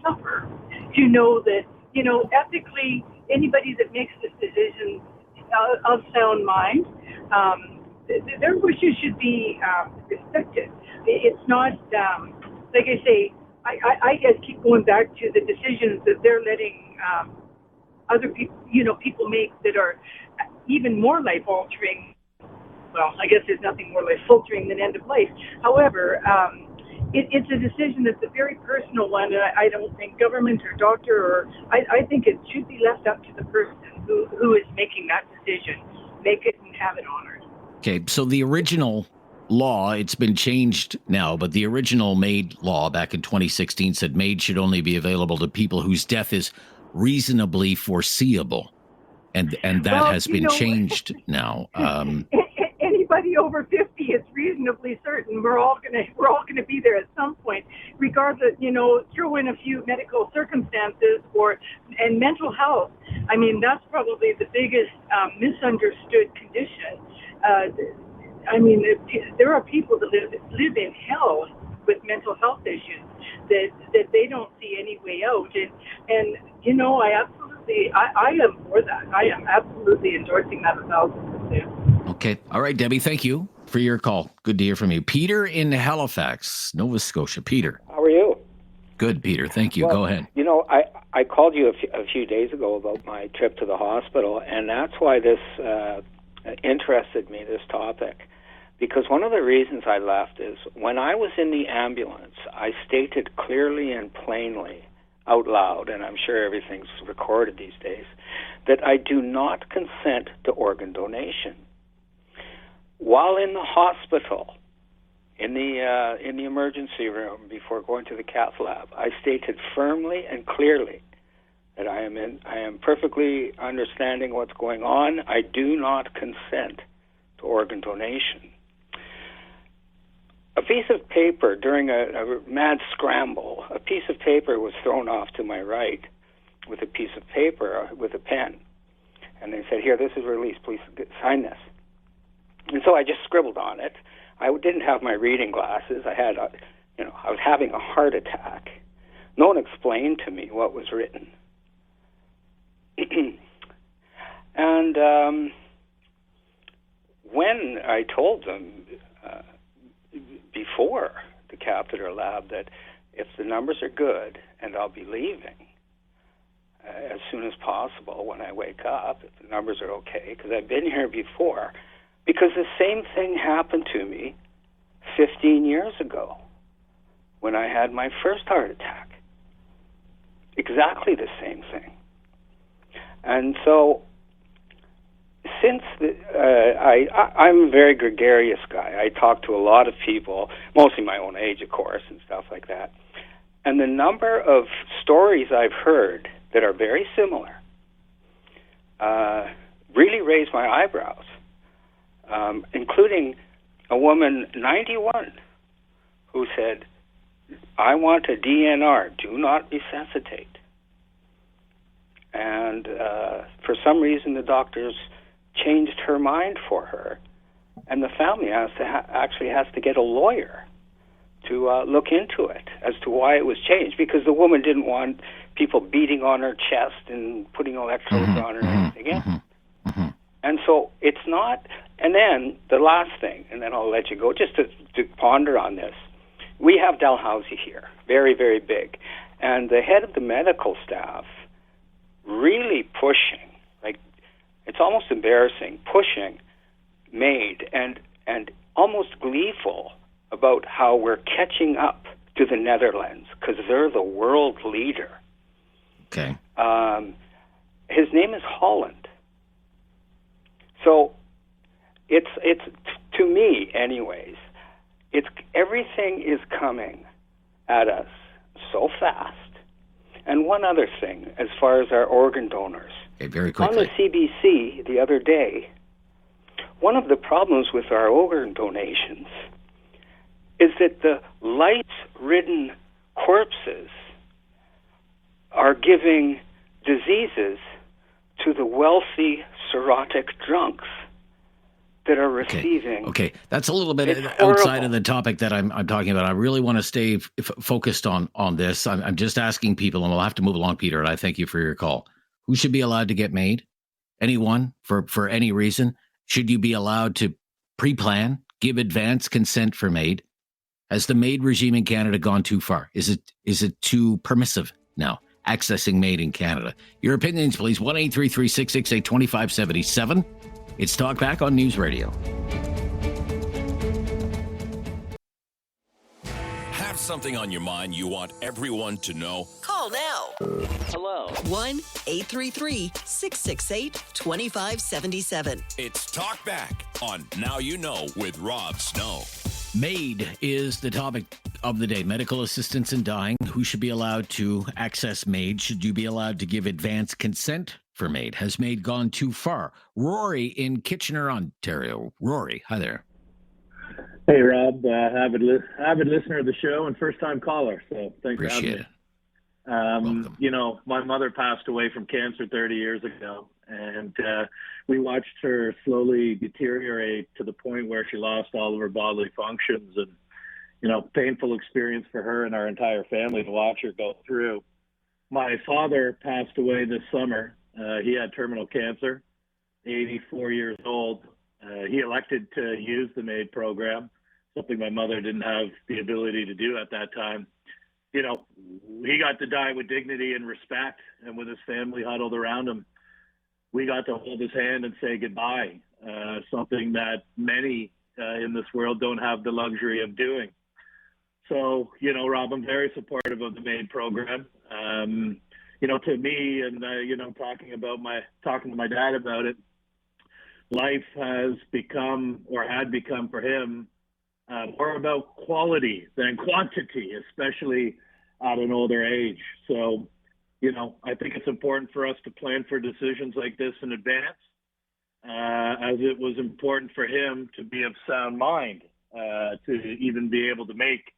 suffer to know that, you know, ethically, anybody that makes this decision of sound mind, their wishes should be respected. It's not, like I say, I just keep going back to the decisions that they're letting other people, people make that are even more life-altering. Well, I guess there's nothing more life-altering than end of life. However, it's a decision that's a very personal one, and I don't think government or doctor I think it should be left up to the person who is making that decision. Make it and have it honored.
Okay, so the original law, it's been changed now, but the original MAID law back in 2016 said MAID should only be available to people whose death is reasonably foreseeable, and that has been changed now.
Anybody over 50 is reasonably certain we're all gonna be there at some point, regardless. Throw in a few medical circumstances and mental health. I mean, that's probably the biggest misunderstood condition. There are people that live in hell with mental health issues that they don't see any way out, and I am for that. I am absolutely endorsing that 1,000%.
Okay. All right, Debbie, thank you for your call. Good to hear from you. Peter in Halifax, Nova Scotia. Peter.
How are you?
Good, Peter. Thank you. Go ahead.
I called you a few days ago about my trip to the hospital, and that's why this interested me, this topic. Because one of the reasons I left is when I was in the ambulance, I stated clearly and plainly out loud, and I'm sure everything's recorded these days, that I do not consent to organ donation. While in the hospital, in the emergency room before going to the cath lab, I stated firmly and clearly that I am perfectly understanding what's going on. I do not consent to organ donation. A piece of paper during a mad scramble, a piece of paper was thrown off to my right with a piece of paper with a pen. And they said, "Here, this is released. Please sign this." And so I just scribbled on it. I didn't have my reading glasses. I was having a heart attack. No one explained to me what was written. And when I told them before the catheter lab that if the numbers are good and I'll be leaving as soon as possible when I wake up, if the numbers are okay, because I've been here before, because the same thing happened to me 15 years ago when I had my first heart attack. Exactly the same thing. And so since I'm a very gregarious guy. I talk to a lot of people, mostly my own age, of course, and stuff like that. And the number of stories I've heard that are very similar really raised my eyebrows, including a woman, 91, who said, "I want a DNR, do not resuscitate." And for some reason, the doctors changed her mind for her, and the family has to get a lawyer to look into it as to why it was changed, because the woman didn't want people beating on her chest and putting electrodes on her and everything else. And so it's not. And then the last thing, and then I'll let you go, just to ponder on this. We have Dalhousie here, very, very big, and the head of the medical staff really pushing, like, it's almost embarrassing, pushing MAID and almost gleeful about how we're catching up to the Netherlands because they're the world leader.
Okay.
His name is Holland. So it's to me, anyways, everything is coming at us so fast. And one other thing, as far as our organ donors.
Okay, very quickly.
On the CBC the other day, one of the problems with our organ donations is that the lice-ridden corpses are giving diseases to the wealthy cirrhotic drunks that are receiving.
Okay, that's a little bit
It's
outside
horrible.
of the topic that I'm talking about. I really want to stay focused on this. I'm just asking people, and we'll have to move along, Peter, and I thank you for your call. Who should be allowed to get MAID? Anyone, for any reason? Should you be allowed to pre-plan, give advance consent for MAID? Has the MAID regime in Canada gone too far? Is it too permissive now, accessing MAID in Canada? Your opinions, please. 1-833-668-2577. It's Talkback on News Radio.
Have something on your mind you want everyone to know?
Call now.
Hello.
1-833-668-2577.
It's Talkback on Now You Know with Rob Snow.
MAID is the topic of the day. Medical assistance in dying. Who should be allowed to access MAID? Should you be allowed to give advance consent for MAID? Has MAID gone too far? Rory in Kitchener, Ontario. Rory, hi there.
Hey, Rob. Avid listener of the show and first-time caller, so thanks
Appreciate
for having me. You know, my mother passed away from cancer 30 years ago, and we watched her slowly deteriorate to the point where she lost all of her bodily functions, and, you know, painful experience for her and our entire family to watch her go through. My father passed away this summer. He had terminal cancer, 84 years old. He elected to use the MAID program, something my mother didn't have the ability to do at that time. You know, he got to die with dignity and respect, and with his family huddled around him. We got to hold his hand and say goodbye, something that many in this world don't have the luxury of doing. So, you know, Rob, I'm very supportive of the MAID program. You know, to me, and, you know, talking to my dad about it, life has become, or had become for him, more about quality than quantity, especially at an older age. So, I think it's important for us to plan for decisions like this in advance, as it was important for him to be of sound mind to even be able to make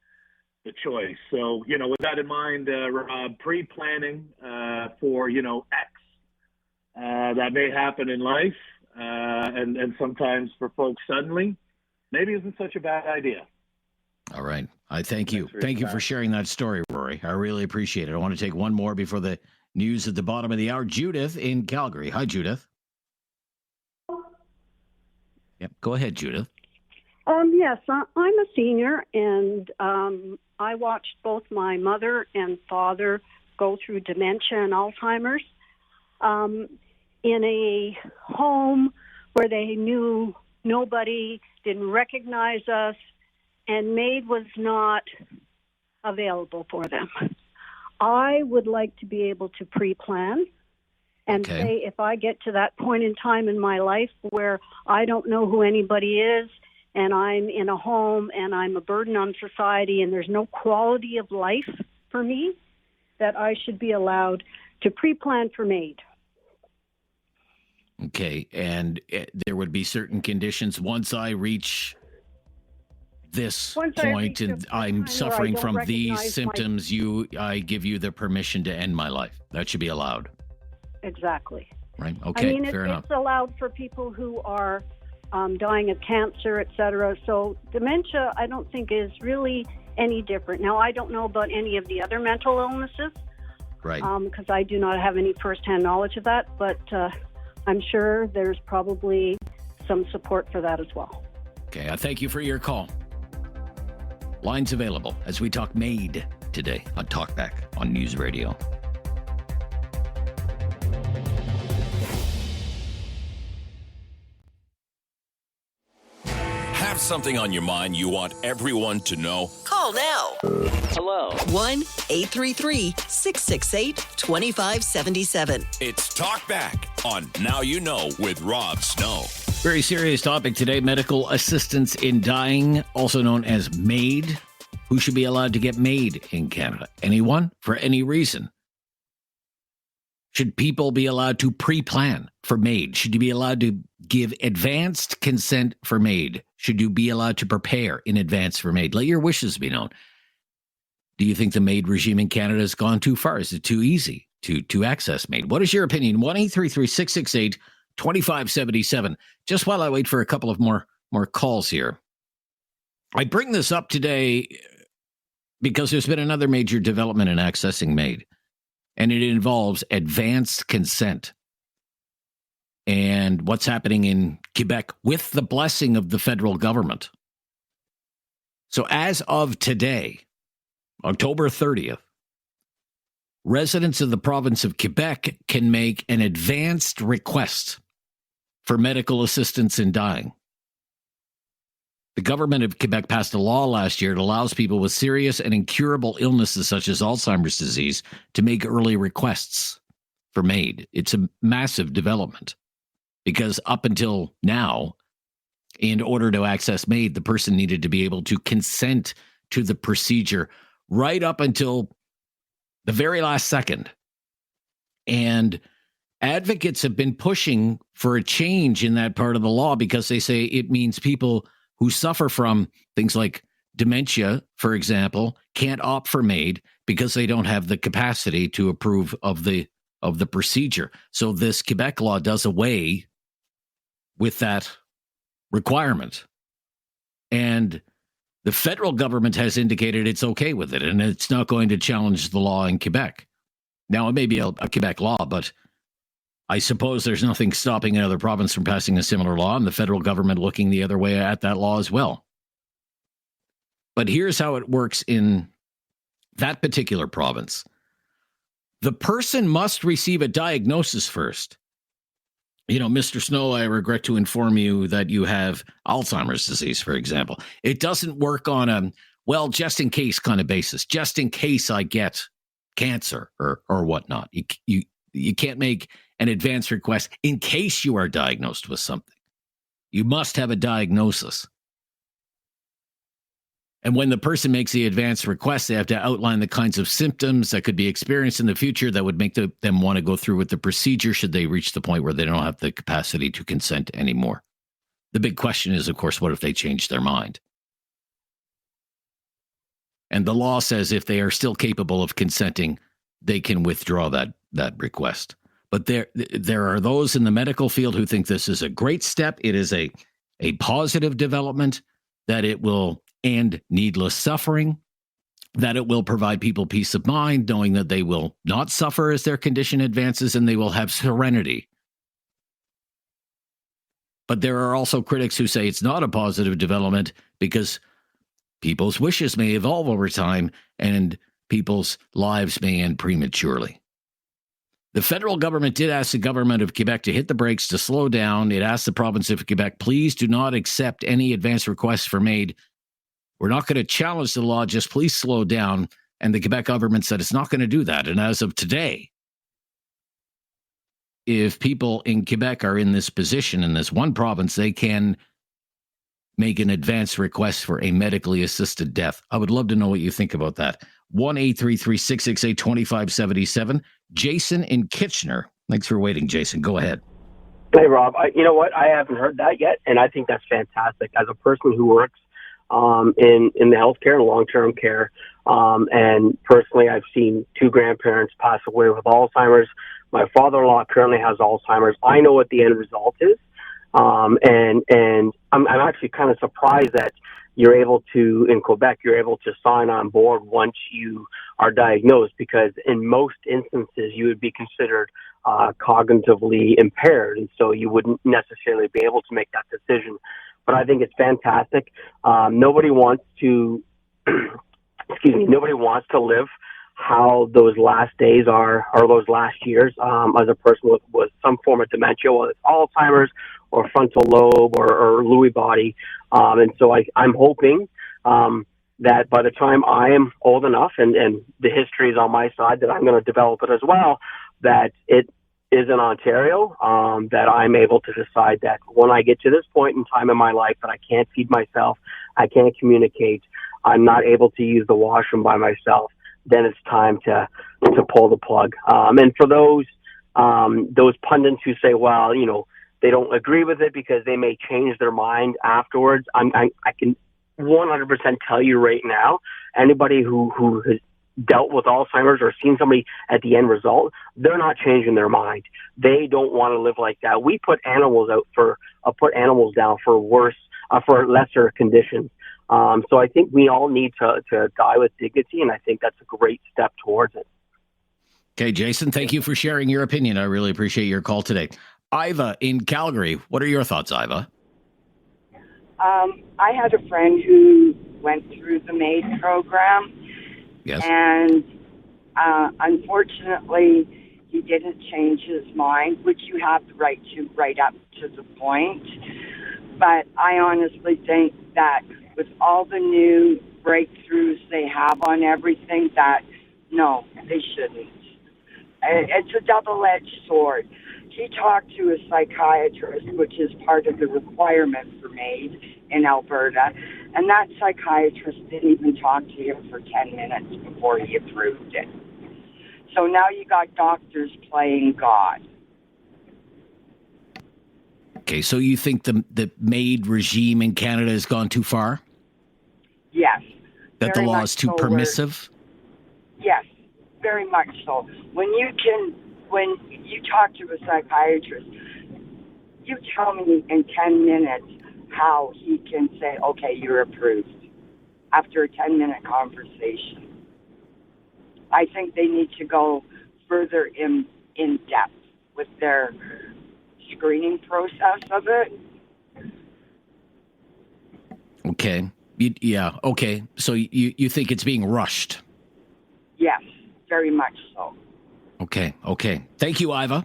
the choice. So, with that in mind, Rob, pre-planning for, X that may happen in life and sometimes for folks suddenly, maybe isn't such a bad idea.
All right. I thank you. Thank you for sharing that story, Rory. I really appreciate it. I want to take one more before the news at the bottom of the hour. Judith in Calgary. Hi, Judith. Yep. Go ahead, Judith.
Yes, I'm a senior, and I watched both my mother and father go through dementia and Alzheimer's in a home where they knew nobody, didn't recognize us, and MAID was not available for them. I would like to be able to pre-plan and say if I get to that point in time in my life where I don't know who anybody is and I'm in a home and I'm a burden on society and there's no quality of life for me, that I should be allowed to pre-plan for MAID.
Okay, and there would be certain conditions once I reach this point and I'm suffering from these symptoms, I give you the permission to end my life. That should be allowed.
Exactly.
Right. Okay. Fair enough.
It's allowed for people who are dying of cancer, etc. So dementia, I don't think is really any different. Now, I don't know about any of the other mental illnesses,
right?
Because I do not have any firsthand knowledge of that. But I'm sure there's probably some support for that as well.
Okay. I thank you for your call. Lines available as we talk MAID today on Talkback on News Radio.
Have something on your mind you want everyone to know?
Call now.
Hello.
1-833-668-2577.
It's Talkback on Now You Know with Rob Snow.
Very serious topic today. Medical assistance in dying, also known as MAID. Who should be allowed to get MAID in Canada? Anyone? For any reason? Should people be allowed to pre-plan for MAID? Should you be allowed to give advanced consent for MAID? Should you be allowed to prepare in advance for MAID? Let your wishes be known. Do you think the MAID regime in Canada has gone too far? Is it too easy to access MAID? What is your opinion? 1-833-668-2577. Just while I wait for a couple of more calls here. I bring this up today because there's been another major development in accessing MAID, and it involves advanced consent. And what's happening in Quebec with the blessing of the federal government. So as of today, October 30th, residents of the province of Quebec can make an advanced request for medical assistance in dying. The government of Quebec passed a law last year that allows people with serious and incurable illnesses such as Alzheimer's disease to make early requests for MAID. It's a massive development because up until now, in order to access MAID, the person needed to be able to consent to the procedure right up until the very last second. And advocates have been pushing for a change in that part of the law because they say it means people who suffer from things like dementia, for example, can't opt for MAID because they don't have the capacity to approve of the procedure. So this Quebec law does away with that requirement. And the federal government has indicated it's okay with it, and it's not going to challenge the law in Quebec. Now, it may be a Quebec law, but I suppose there's nothing stopping another province from passing a similar law, and the federal government looking the other way at that law as well. But here's how it works in that particular province. The person must receive a diagnosis first. Mr. Snow, I regret to inform you that you have Alzheimer's disease, for example. It doesn't work on a, just in case kind of basis, just in case I get cancer or whatnot. You can't make an advance request in case you are diagnosed with something. You must have a diagnosis. And when the person makes the advance request, they have to outline the kinds of symptoms that could be experienced in the future that would make them want to go through with the procedure should they reach the point where they don't have the capacity to consent anymore. The big question is, of course, what if they change their mind? And the law says if they are still capable of consenting, they can withdraw that request. But there are those in the medical field who think this is a great step. It is a positive development, that it will end needless suffering, that it will provide people peace of mind, knowing that they will not suffer as their condition advances and they will have serenity. But there are also critics who say it's not a positive development because people's wishes may evolve over time and people's lives may end prematurely. The federal government did ask the government of Quebec to hit the brakes, to slow down. It asked the province of Quebec, please do not accept any advance requests for MAID. We're not going to challenge the law, just please slow down. And the Quebec government said it's not going to do that. And as of today, if people in Quebec are in this position, in this one province, they can make an advance request for a medically assisted death. I would love to know what you think about that. 1-833-668-2577. Jason in Kitchener. Thanks for waiting, Jason. Go ahead.
Hey, Rob. You know what? I haven't heard that yet, and I think that's fantastic. As a person who works in the healthcare and long-term care, and personally, I've seen 2 grandparents pass away with Alzheimer's. My father-in-law currently has Alzheimer's. I know what the end result is, and I'm actually kind of surprised that you're able to, in Quebec, you're able to sign on board once you are diagnosed, because in most instances you would be considered cognitively impaired, and so you wouldn't necessarily be able to make that decision. But I think it's fantastic. Nobody wants to, nobody wants to live how those last days are, or those last years, as a person with some form of dementia, whether it's Alzheimer's or frontal lobe or Lewy body. And so I'm hoping that by the time I am old enough, and the history is on my side, that I'm going to develop it as well, that it is in Ontario, that I'm able to decide that when I get to this point in time in my life that I can't feed myself, I can't communicate, I'm not able to use the washroom by myself, then it's time to pull the plug. And for those pundits who say, well, they don't agree with it because they may change their mind afterwards, I can 100% tell you right now, anybody who has dealt with Alzheimer's or seen somebody at the end result, they're not changing their mind. They don't want to live like that. We put animals down for worse, for lesser conditions. So I think we all need to die with dignity, and I think that's a great step towards it.
Okay, Jason, thank you for sharing your opinion. I really appreciate your call today. Iva in Calgary, what are your thoughts, Iva?
I had a friend who went through the MAID program.
Yes.
And unfortunately, he didn't change his mind, which you have the right to right up to the point. But I honestly think that with all the new breakthroughs they have on everything, that no, they shouldn't. It's a double-edged sword. He talked to a psychiatrist, which is part of the requirement for MAID in Alberta, and that psychiatrist didn't even talk to him for 10 minutes before he approved it. So now you got doctors playing God.
Okay, so you think the MAID regime in Canada has gone too far?
Yes.
That the law is too permissive?
Yes, very much so. When you talk to a psychiatrist, you tell me in 10 minutes how he can say, okay, you're approved after a 10-minute conversation. I think they need to go further in depth with their screening process of it.
Okay. Yeah, okay. So you think it's being rushed?
Yes, very much so.
Okay. Thank you, Iva.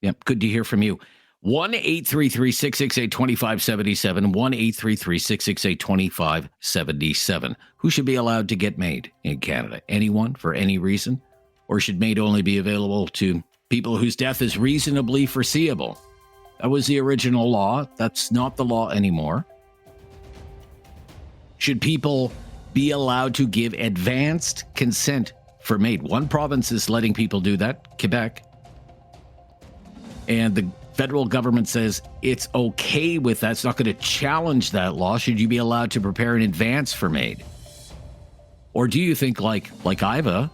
Yep, good to hear from you. 1-833-668-2577, 1-833-668-2577. Who should be allowed to get MAID in Canada? Anyone, for any reason? Or should MAID only be available to people whose death is reasonably foreseeable? That was the original law. That's not the law anymore. Should people be allowed to give advanced consent for MAID? One province is letting people do that, Quebec. And the federal government says it's okay with that. It's not going to challenge that law. Should you be allowed to prepare in advance for MAID? Or do you think like Iva,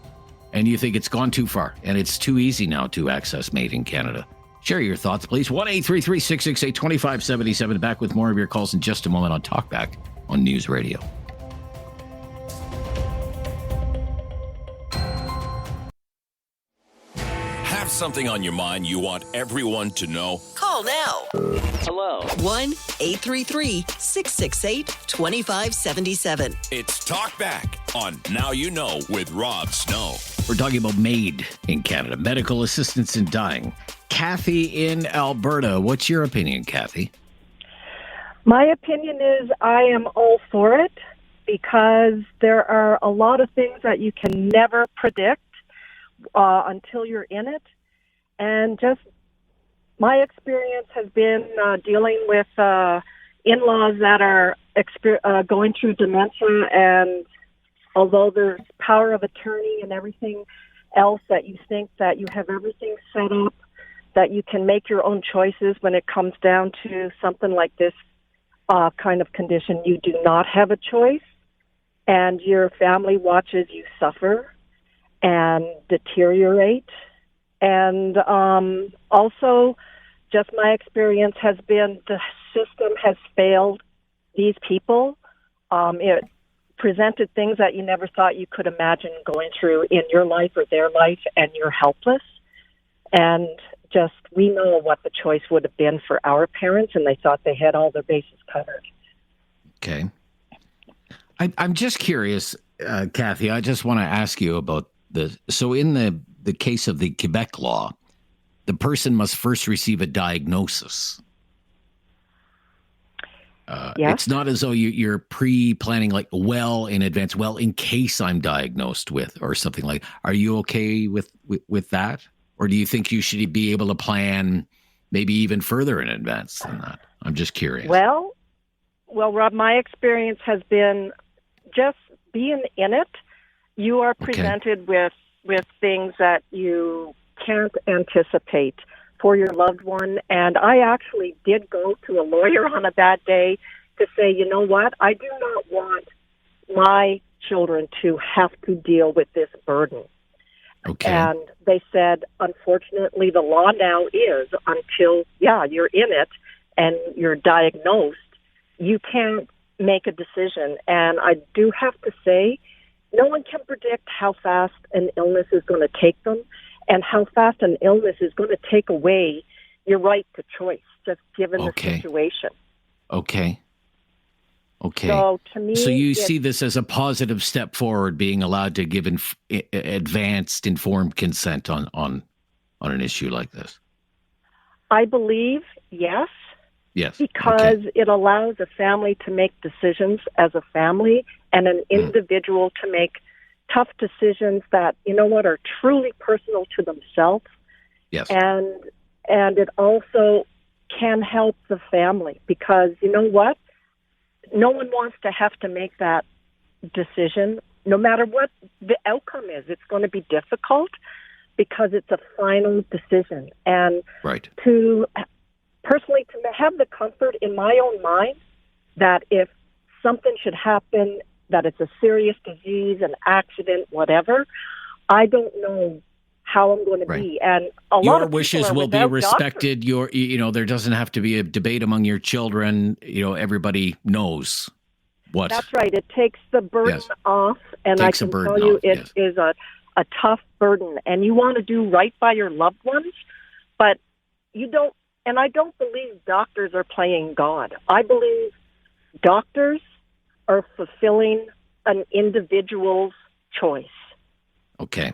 and you think it's gone too far and it's too easy now to access MAID in Canada? Share your thoughts, please. 1-833-668-2577. Back with more of your calls in just a moment on Talkback on News Radio.
Have something on your mind you want everyone to know?
Call now.
Hello.
1-833-668-2577.
It's Talkback on Now You Know with Rob Snow.
We're talking about MAID in Canada, medical assistance in dying. Kathy in Alberta. What's your opinion, Kathy?
My opinion is I am all for it because there are a lot of things that you can never predict until you're in it. And just my experience has been dealing with in-laws that are going through dementia, and although there's power of attorney and everything else that you think that you have everything set up, that you can make your own choices when it comes down to something like this kind of condition. You do not have a choice, and your family watches you suffer and deteriorate. And also, just my experience has been the system has failed these people. It presented things that you never thought you could imagine going through in your life or their life, and you're helpless. And just, we know what the choice would have been for our parents, and they thought they had all their bases covered.
Okay. I'm just curious, Kathy, I just want to ask you about so in the case of the Quebec law, the person must first receive a diagnosis.
Yes.
It's not as though you're pre-planning like well in advance, well, in case I'm diagnosed with or something like. Are you okay with that? Or do you think you should be able to plan maybe even further in advance than that? I'm just curious.
Well, Rob, my experience has been just being in it. You are presented with things that you can't anticipate for your loved one. And I actually did go to a lawyer on a bad day to say, you know what, I do not want my children to have to deal with this burden.
Okay.
And they said, unfortunately, the law now is until, you're in it and you're diagnosed, you can't make a decision. And I do have to say, no one can predict how fast an illness is going to take them and how fast an illness is going to take away your right to choice, just given the situation.
Okay.
So to me,
you see this as a positive step forward, being allowed to give advanced, informed consent on an issue like this.
I believe, yes.
Yes.
Because it allows a family to make decisions as a family and an individual to make tough decisions that, you know what, are truly personal to themselves.
Yes.
And it also can help the family because, you know what, no one wants to have to make that decision. No matter what the outcome is, it's going to be difficult because it's a final decision. And to have the comfort in my own mind that if something should happen, that it's a serious disease, an accident, whatever, I don't know how I'm going to be. And
your wishes will be respected. There doesn't have to be a debate among your children. Everybody knows what.
That's right. It takes the burden off, and I can tell you it is a tough burden. And you want to do right by your loved ones, but you don't. And I don't believe doctors are playing God. I believe doctors are fulfilling an individual's choice.
Okay.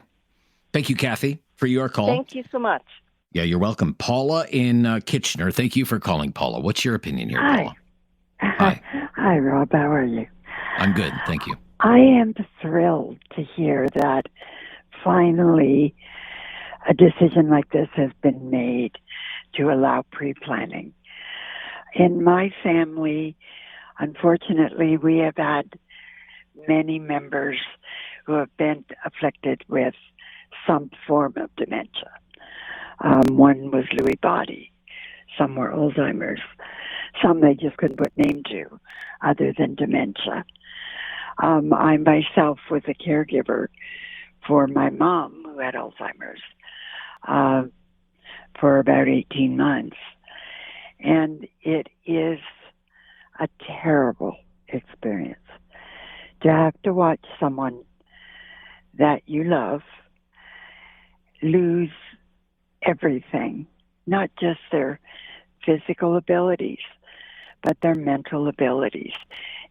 Thank you, Kathy, for your call.
Thank you so much.
Yeah, you're welcome. Paula in Kitchener. Thank you for calling, Paula. What's your opinion here, Paula? Hi.
Hi, Rob. How are you?
I'm good. Thank you.
I am thrilled to hear that finally a decision like this has been made to allow pre-planning. In my family, Unfortunately, we have had many members who have been afflicted with some form of dementia. One was Lewy body, some were Alzheimer's, some they just couldn't put name to other than dementia. I myself was a caregiver for my mom who had Alzheimer's for about 18 months. And it is a terrible experience to have to watch someone that you love lose everything, not just their physical abilities, but their mental abilities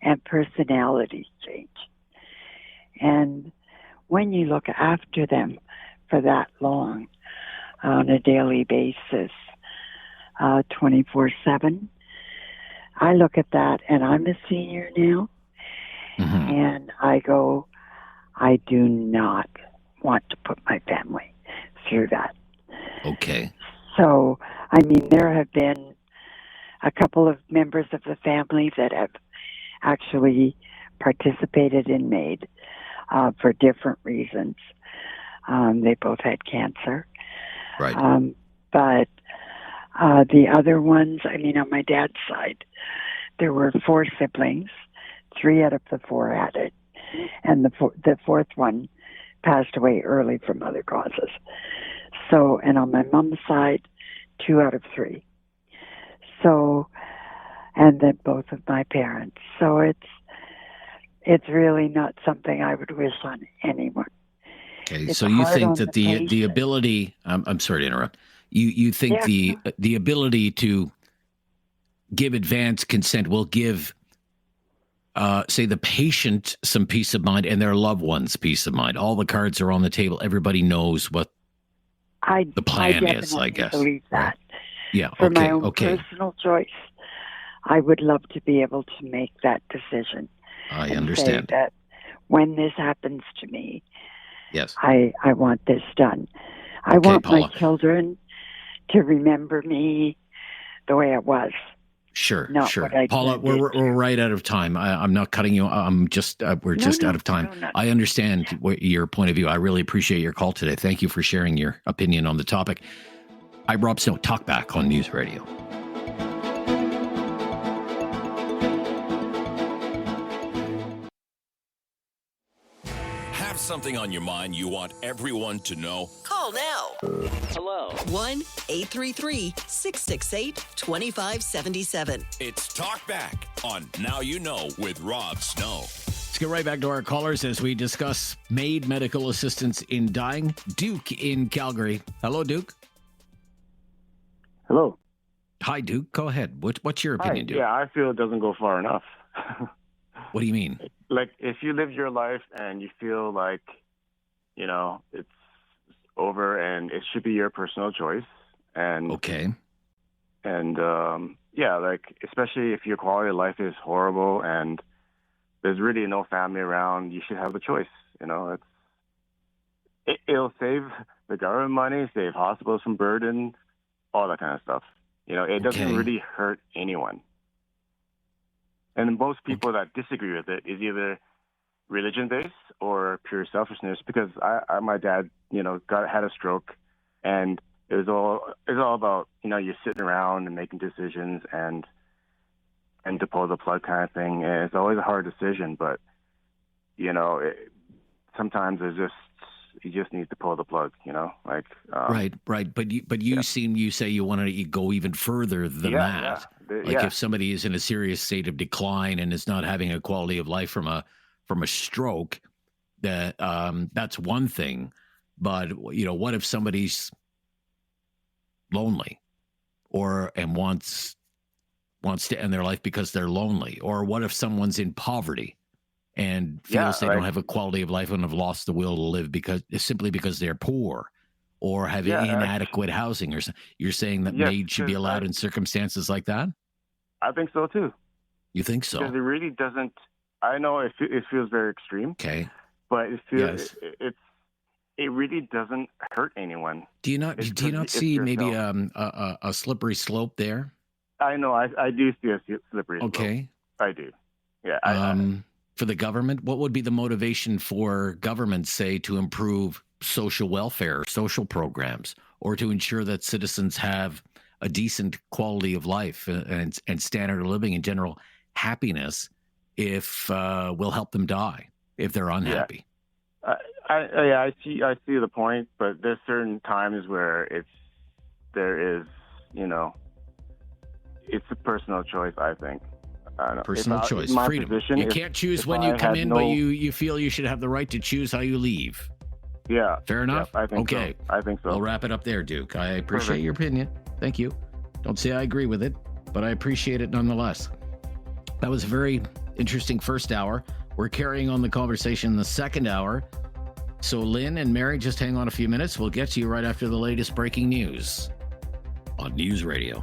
and personalities change. And when you look after them for that long on a daily basis, 24/7, I look at that, and I'm a senior now, and I go, I do not want to put my family through that.
Okay.
So, I mean, there have been a couple of members of the family that have actually participated in MAID for different reasons. They both had cancer.
Right.
But the other ones, I mean, on my dad's side, there were 4 siblings. 3 out of the 4 had it. And the fourth one passed away early from other causes. So, and on my mom's side, 2 out of 3. So, and then both of my parents. So it's really not something I would wish on anyone.
Okay,
It's
so you
hard
think
on
that
the
the ability, I'm sorry to interrupt, you think the ability to give advance consent will give, say, the patient some peace of mind and their loved ones peace of mind. All the cards are on the table. Everybody knows what the plan is, I guess.
I believe that.
Yeah,
For
okay,
my own personal choice, I would love to be able to make that decision.
I
and
understand.
say that when this happens to me,
yes,
I want this done. I
Okay,
want
Paula.
my children to remember me the way I was.
Sure,
Not
sure.
what I
Paula,
turned
we're right out of time. I'm not cutting you. I'm just we're just out of time. I understand your point of view. I really appreciate your call today. Thank you for sharing your opinion on the topic. I'm Rob Snow. Talk back on News Radio.
Have something on your mind you want everyone to know?
Call now. Hello. 1-833-668-2577.
It's Talk Back on Now You Know with Rob Snow.
Let's get right back to our callers as we discuss MAID medical assistance in dying. Duke in Calgary. Hello, Duke.
Hello.
Hi, Duke. Go ahead. What's your opinion, Duke?
Yeah, I feel it doesn't go far enough.
What do you mean?
Like, if you live your life and you feel like, you know, it's over and it should be your personal choice. And
okay.
And yeah, like, especially if your quality of life is horrible and there's really no family around, you should have a choice. You know, it'll save the government money, save hospitals from burden, all that kind of stuff. You know, it doesn't really hurt anyone. And most people that disagree with it is either religion-based or pure selfishness. Because my dad, you know, had a stroke, and it was all about, you know, you're sitting around and making decisions and to pull the plug kind of thing. And it's always a hard decision, but you know, sometimes you just need to pull the plug. You know, like
right. But you say you want to go even further than that. Like if somebody is in a serious state of decline and is not having a quality of life from a stroke, that's one thing. But you know, what if somebody's lonely, and wants to end their life because they're lonely, or what if someone's in poverty and feels they don't have a quality of life and have lost the will to live simply because they're poor or have inadequate housing, or you're saying that MAID should be allowed in circumstances like that?
I think so too.
You think so?
Because it really doesn't. I know it feels very extreme.
Okay,
but it feels it really doesn't hurt anyone.
Do you not see maybe a slippery slope there?
I know. I do see a slippery slope.
Okay.
I do. Yeah.
For the government, what would be the motivation for government, say, to improve social welfare, social programs, or to ensure that citizens have a decent quality of life and standard of living in general, happiness, if will help them die if they're unhappy?
I see the point, but there's certain times where there is, it's a personal choice, I think.
Personal choice, freedom. You can't choose when you come in, but you feel you should have the right to choose how you leave.
Yeah.
Fair enough?
Yeah, I think so. I think so.
We'll wrap it up there, Duke. I appreciate your opinion. Thank you. Don't say I agree with it, but I appreciate it nonetheless. That was a very interesting first hour. We're carrying on the conversation in the second hour. So Lynn and Mary, just hang on a few minutes. We'll get to you right after the latest breaking news on News Radio.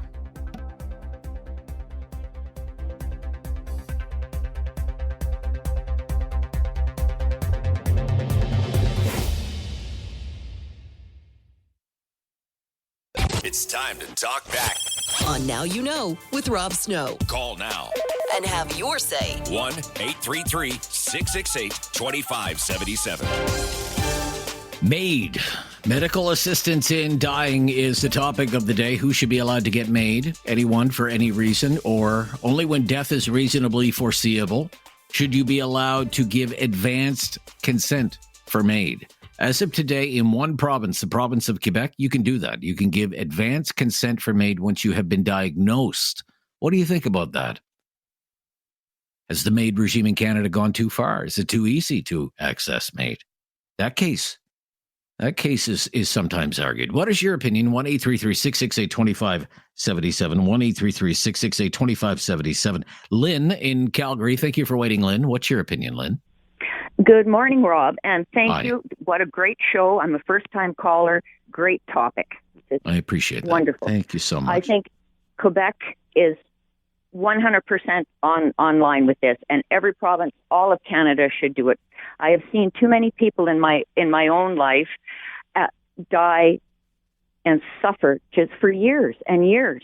It's time to talk back.
On Now You Know with Rob Snow.
Call now.
And have your say.
1-833-668-2577.
MAID. Medical assistance in dying is the topic of the day. Who should be allowed to get MAID? Anyone for any reason, or only when death is reasonably foreseeable? Should you be allowed to give advanced consent for MAID? As of today, in one province, the province of Quebec, you can do that. You can give advance consent for MAID once you have been diagnosed. What do you think about that? Has the MAID regime in Canada gone too far? Is it too easy to access MAID? That case is sometimes argued. What is your opinion? 1-833-668-2577. 1-833-668-2577. Lynn in Calgary. Thank you for waiting, Lynn. What's your opinion, Lynn?
Good morning, Rob, and thank
Hi.
you. What a great show. I'm a first-time caller. Great topic. It's
I appreciate that.
wonderful.
Thank you so much.
I think Quebec is 100% online with this, and every province, all of Canada should do it. I have seen too many people in my own life die and suffer just for years and years,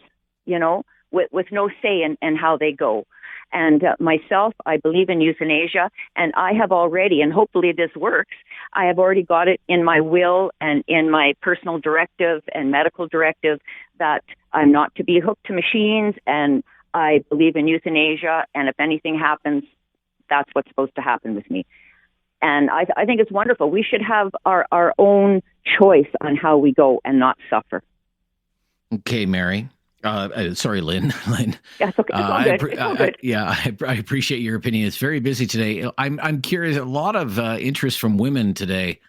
with no say in how they go. And myself, I believe in euthanasia, and I have already, and hopefully this works, I have already got it in my will and in my personal directive and medical directive that I'm not to be hooked to machines, and I believe in euthanasia, and if anything happens, that's what's supposed to happen with me. And I think it's wonderful. We should have our own choice on how we go and not suffer.
Okay, Mary. Sorry, Lynn. Lynn.
Yeah, it's okay. It's all good. It's all good.
I appreciate your opinion. It's very busy today. I'm curious. A lot of interest from women today,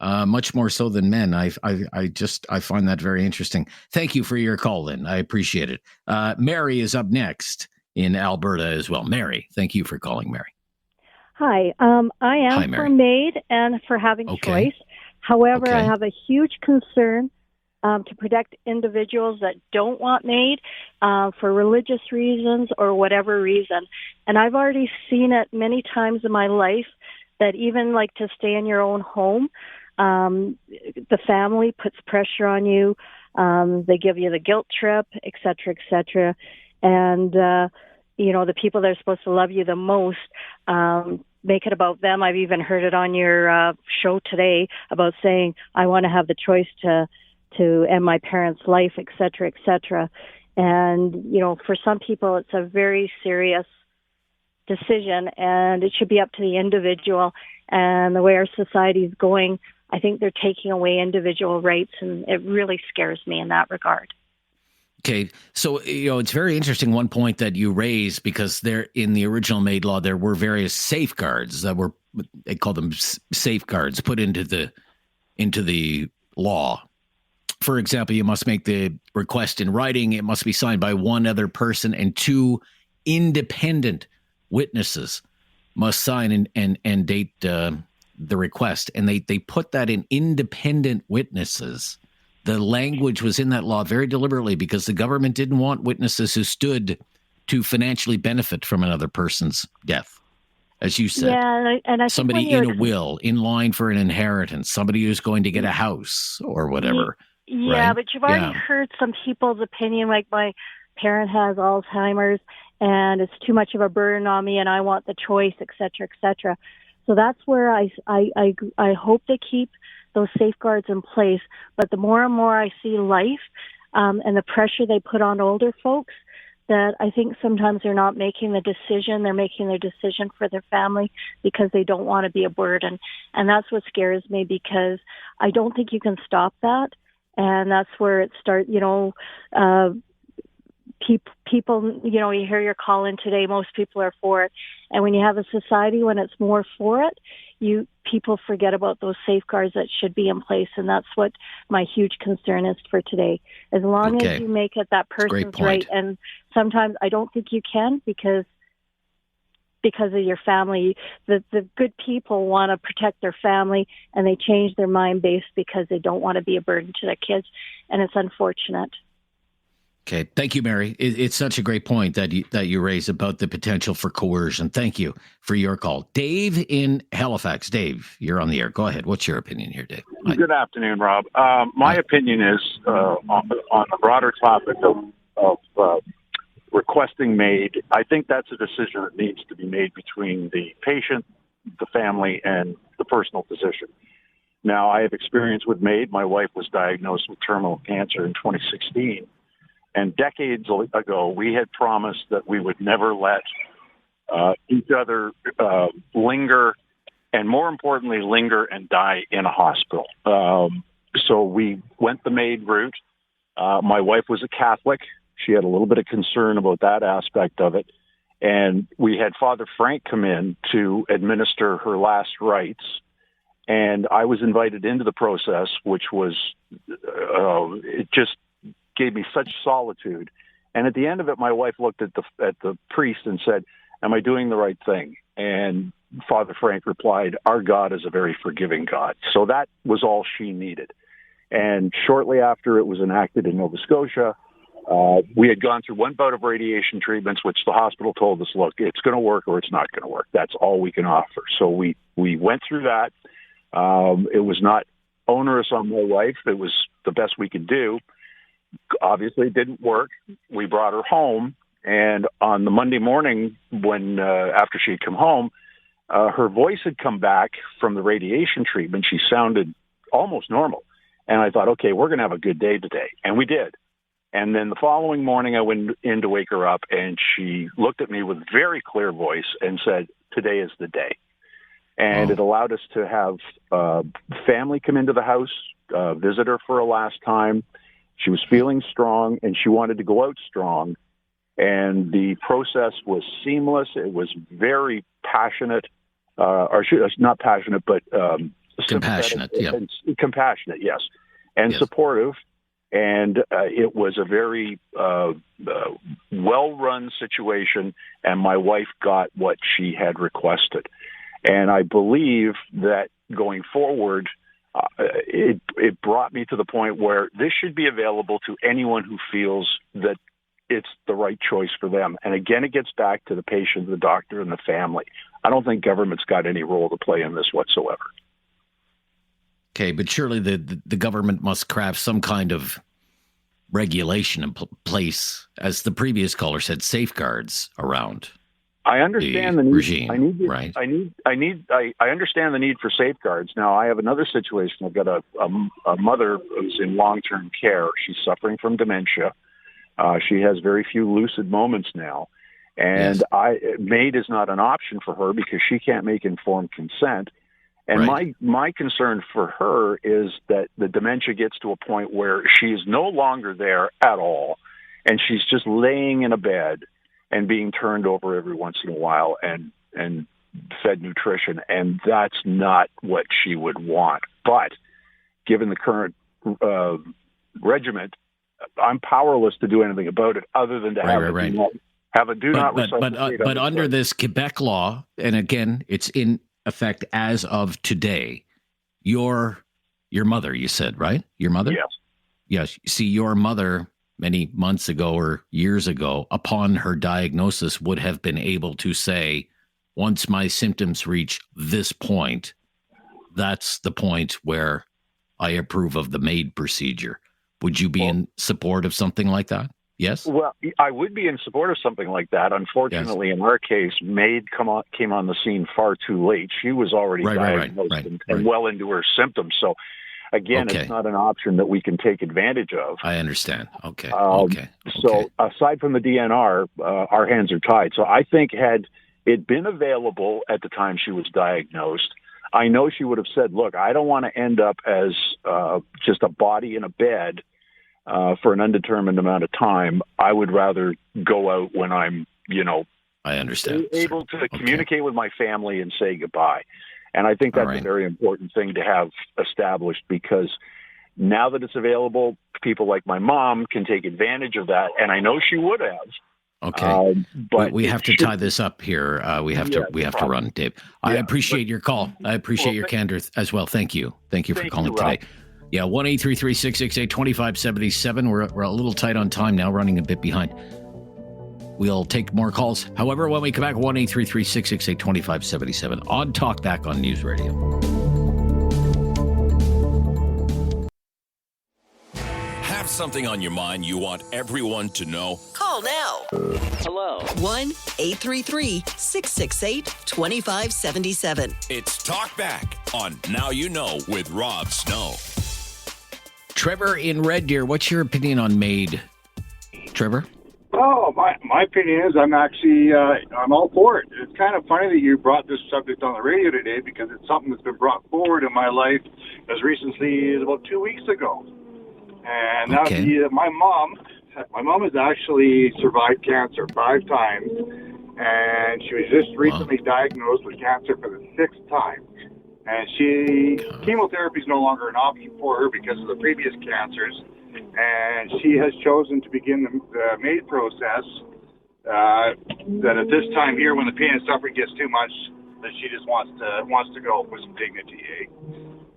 much more so than men. I find that very interesting. Thank you for your call, Lynn. I appreciate it. Mary is up next in Alberta as well. Mary, thank you for calling, Mary.
Hi. I am for MAID and for having choice. However, I have a huge concern to protect individuals that don't want MAID for religious reasons or whatever reason. And I've already seen it many times in my life that even like to stay in your own home, the family puts pressure on you. They give you the guilt trip, et cetera, and the people that are supposed to love you the most make it about them. I've even heard it on your show today about saying, I want to have the choice to end my parents' life, et cetera. And, for some people, it's a very serious decision, and it should be up to the individual. And the way our society is going, I think they're taking away individual rights, and it really scares me in that regard.
Okay, so it's very interesting. One point that you raised, because there in the original MAID law, there were various safeguards that were, they call them safeguards, put into the law. For example, you must make the request in writing. It must be signed by one other person, and two independent witnesses must sign and date the request. And they put that in independent witnesses. The language was in that law very deliberately because the government didn't want witnesses who stood to financially benefit from another person's death. As you said,
and I
somebody in a will, in line for an inheritance, somebody who's going to get a house or whatever.
Yeah,
right?
but you've already heard some people's opinion, like my parent has Alzheimer's,
and it's too much of a burden on me, and I want the choice, et cetera, et cetera. So that's where I hope they keep those safeguards in place. But the more and more I see life and the pressure they put on older folks, that I think sometimes they're not making the decision. They're making their decision for their family because they don't want to be a burden. And that's what scares me, because I don't think you can stop that. And that's where it starts, people, you hear your call in today, most people are for it. And when you have a society when it's more for it, people forget about those safeguards that should be in place. And that's what my huge concern is for today. As long as you make it that person's right. And sometimes I don't think you can because of your family. The good people want to protect their family, and they change their mind based because they don't want to be a burden to their kids. And it's unfortunate.
Okay. Thank you, Mary. It's such a great point that you raise about the potential for coercion. Thank you for your call. Dave in Halifax. Dave, you're on the air. Go ahead. What's your opinion here, Dave? Hi.
Good afternoon, Rob. My opinion is on the broader topic of requesting MAID. I think that's a decision that needs to be made between the patient, the family, and the personal physician. Now, I have experience with MAID. My wife was diagnosed with terminal cancer in 2016. And decades ago, we had promised that we would never let each other linger, and more importantly, linger and die in a hospital. So we went the MAID route. My wife was a Catholic. She had a little bit of concern about that aspect of it. And we had Father Frank come in to administer her last rites. And I was invited into the process, which was, it just gave me such solitude. And at the end of it, my wife looked at the priest and said, "Am I doing the right thing?" And Father Frank replied, "Our God is a very forgiving God." So that was all she needed. And shortly after it was enacted in Nova Scotia, we had gone through one bout of radiation treatments, which the hospital told us, look, it's going to work or it's not going to work. That's all we can offer. So we went through that. It was not onerous on my wife. It was the best we could do. Obviously, it didn't work. We brought her home, and on the Monday morning, when after she'd come home, her voice had come back from the radiation treatment. She sounded almost normal, and I thought, okay, we're going to have a good day today, and we did. And then the following morning, I went in to wake her up, and she looked at me with very clear voice and said, "Today is the day." And it allowed us to have family come into the house, visit her for a last time. She was feeling strong, and she wanted to go out strong. And the process was seamless. It was very passionate, not passionate, but
compassionate. Yeah,
compassionate. Yes, and yes. Supportive. And it was a very well-run situation, and my wife got what she had requested. And I believe that going forward, it brought me to the point where this should be available to anyone who feels that it's the right choice for them. And again, it gets back to the patient, the doctor, and the family. I don't think government's got any role to play in this whatsoever.
Okay, but surely the government must craft some kind of regulation in place, as the previous caller said, safeguards around.
I understand the need.
Regime,
I understand the need for safeguards. Now, I have another situation. I've got a mother who's in long-term care. She's suffering from dementia. She has very few lucid moments now, and MAID is not an option for her because she can't make informed consent. And my concern for her is that the dementia gets to a point where she is no longer there at all, and she's just laying in a bed and being turned over every once in a while and fed nutrition. And that's not what she would want. But given the current regiment, I'm powerless to do anything about it other than to have a do not resuscitate.
But under this Quebec law, and again, it's in effect as of today, your mother, you said, right? Your mother?
Yes.
Yes. See, your mother many months ago or years ago, upon her diagnosis, would have been able to say, once my symptoms reach this point, that's the point where I approve of the MAID procedure. Would you be in support of something like that? Yes?
Well, I would be in support of something like that. Unfortunately, in our case, Maid came on the scene far too late. She was already diagnosed and well into her symptoms. So, again, it's not an option that we can take advantage of.
I understand. Okay.
So, aside from the DNR, our hands are tied. So, I think had it been available at the time she was diagnosed, I know she would have said, look, I don't want to end up as just a body in a bed for an undetermined amount of time. I would rather go out when I'm,
I understand,
able to communicate with my family and say goodbye. And I think that's a very important thing to have established, because now that it's available, people like my mom can take advantage of that. And I know she would have.
Okay,
but
we have to tie this up here. We have to run, Dave. I appreciate your call. I appreciate your candor as well. Thank you for calling today. Yeah, 1-833-668-2577. We're a little tight on time now, running a bit behind. We'll take more calls. However, when we come back, 1-833-668-2577 on Talk Back on News Radio.
Have something on your mind you want everyone to know?
Call now.
Hello.
1-833-668-2577.
It's Talk Back on Now You Know with Rob Snow.
Trevor in Red Deer, what's your opinion on Maid? Trevor?
Oh, my opinion is I'm all for it. It's kind of funny that you brought this subject on the radio today, because it's something that's been brought forward in my life as recently as about 2 weeks ago. And now my mom has actually survived cancer 5 times, and she was just recently diagnosed with cancer for the 6th time. And chemotherapy is no longer an option for her because of the previous cancers. And she has chosen to begin the MAID process, that at this time here, when the pain and suffering gets too much, that she just wants to go with some dignity.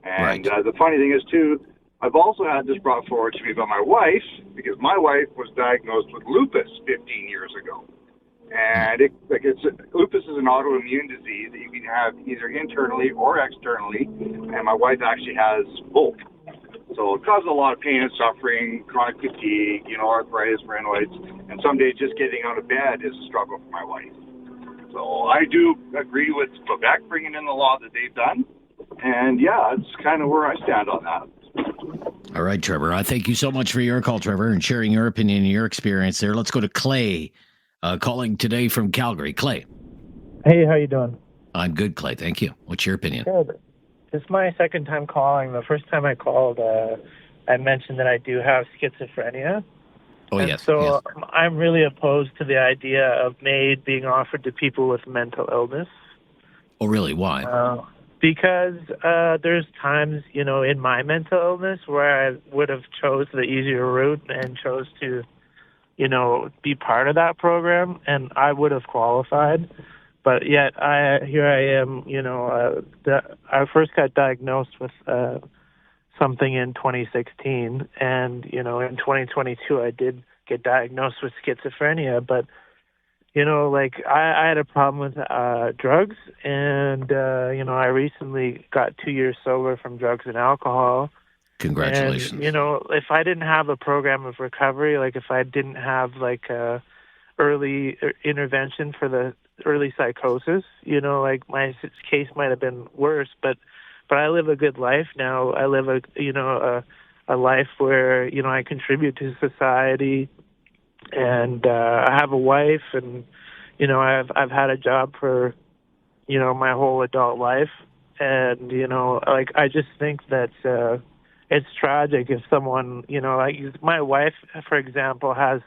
And the funny thing is, too, I've also had this brought forward to me by my wife, because my wife was diagnosed with lupus 15 years ago. And lupus is an autoimmune disease that you can have either internally or externally, and my wife actually has both. So it causes a lot of pain and suffering, chronic fatigue, arthritis, rheumatoids, and some days just getting out of bed is a struggle for my wife. So I do agree with Quebec bringing in the law that they've done, and it's kind of where I stand on that.
All right, Trevor. I thank you so much for your call, Trevor, and sharing your opinion and your experience there. Let's go to Clay, calling today from Calgary. Clay.
Hey, how you doing?
I'm good, Clay. Thank you. What's your opinion?
Good. This is my second time calling. The first time I called, I mentioned that I do have schizophrenia.
Oh,
and
yes.
So I'm really opposed to the idea of MAID being offered to people with mental illness.
Oh, really? Why?
Because there's times, in my mental illness where I would have chose the easier route and chose to, be part of that program, and I would have qualified. But yet, here I am, I first got diagnosed with something in 2016, and, in 2022 I did get diagnosed with schizophrenia, but, I had a problem with drugs, and, I recently got 2 years sober from drugs and alcohol.
Congratulations.
And, if I didn't have a program of recovery, if I didn't have, a early intervention for the early psychosis, my case might have been worse, but I live a good life now. I live a life where, I contribute to society, and I have a wife, and, I've had a job for, my whole adult life. And, I just think that it's tragic if someone, my wife, for example, has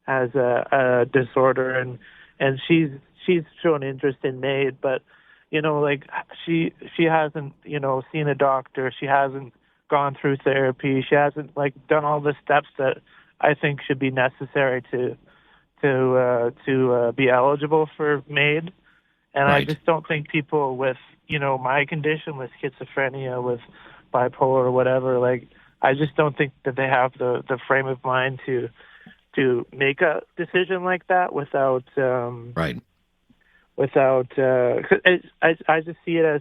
a disorder, and she's shown interest in MAID, but she hasn't seen a doctor, she hasn't gone through therapy, she hasn't done all the steps that I think should be necessary to be eligible for MAID. And I just don't think people with my condition, with schizophrenia, with bipolar or whatever, I just don't think that they have the frame of mind to make a decision like that without I just see it as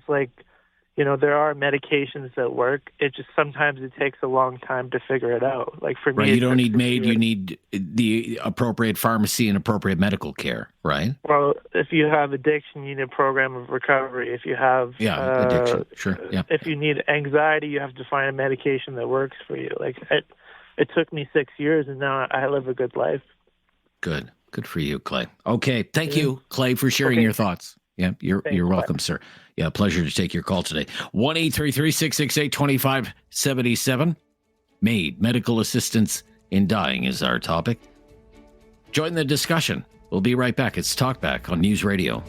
there are medications that work. Sometimes it takes a long time to figure it out. Like for me,
Right, you don't need MAID, you need the appropriate pharmacy and appropriate medical care, right?
Well, if you have addiction, you need a program of recovery. If you have
addiction, sure, yeah.
If you need anxiety, you have to find a medication that works for you. Like it took me 6 years, and now I live a good life.
Good for you, Clay. Okay, thank you, Clay, for sharing your thoughts. Yeah, you're welcome, sir. Yeah, pleasure to take your call today. 1-833-668-2577. MAID, medical assistance in dying, is our topic. Join the discussion. We'll be right back. It's Talkback on News Radio.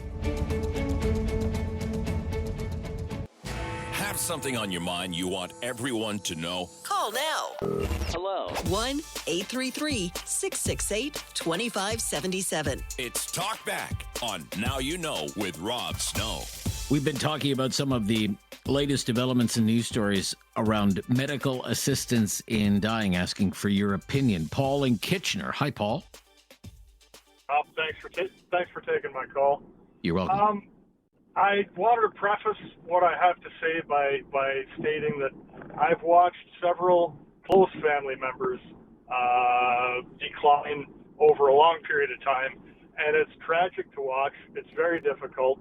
Have something on your mind you want everyone to know?
Call now.
Hello.
1-833-668-2577.
It's Talkback on Now You Know with Rob Snow.
We've been talking about some of the latest developments and news stories around medical assistance in dying, asking for your opinion. Paul in Kitchener. Hi, Paul.
Thanks for taking my call.
You're welcome.
I wanted to preface what I have to say by stating that I've watched several close family members decline over a long period of time, and it's tragic to watch. It's very difficult.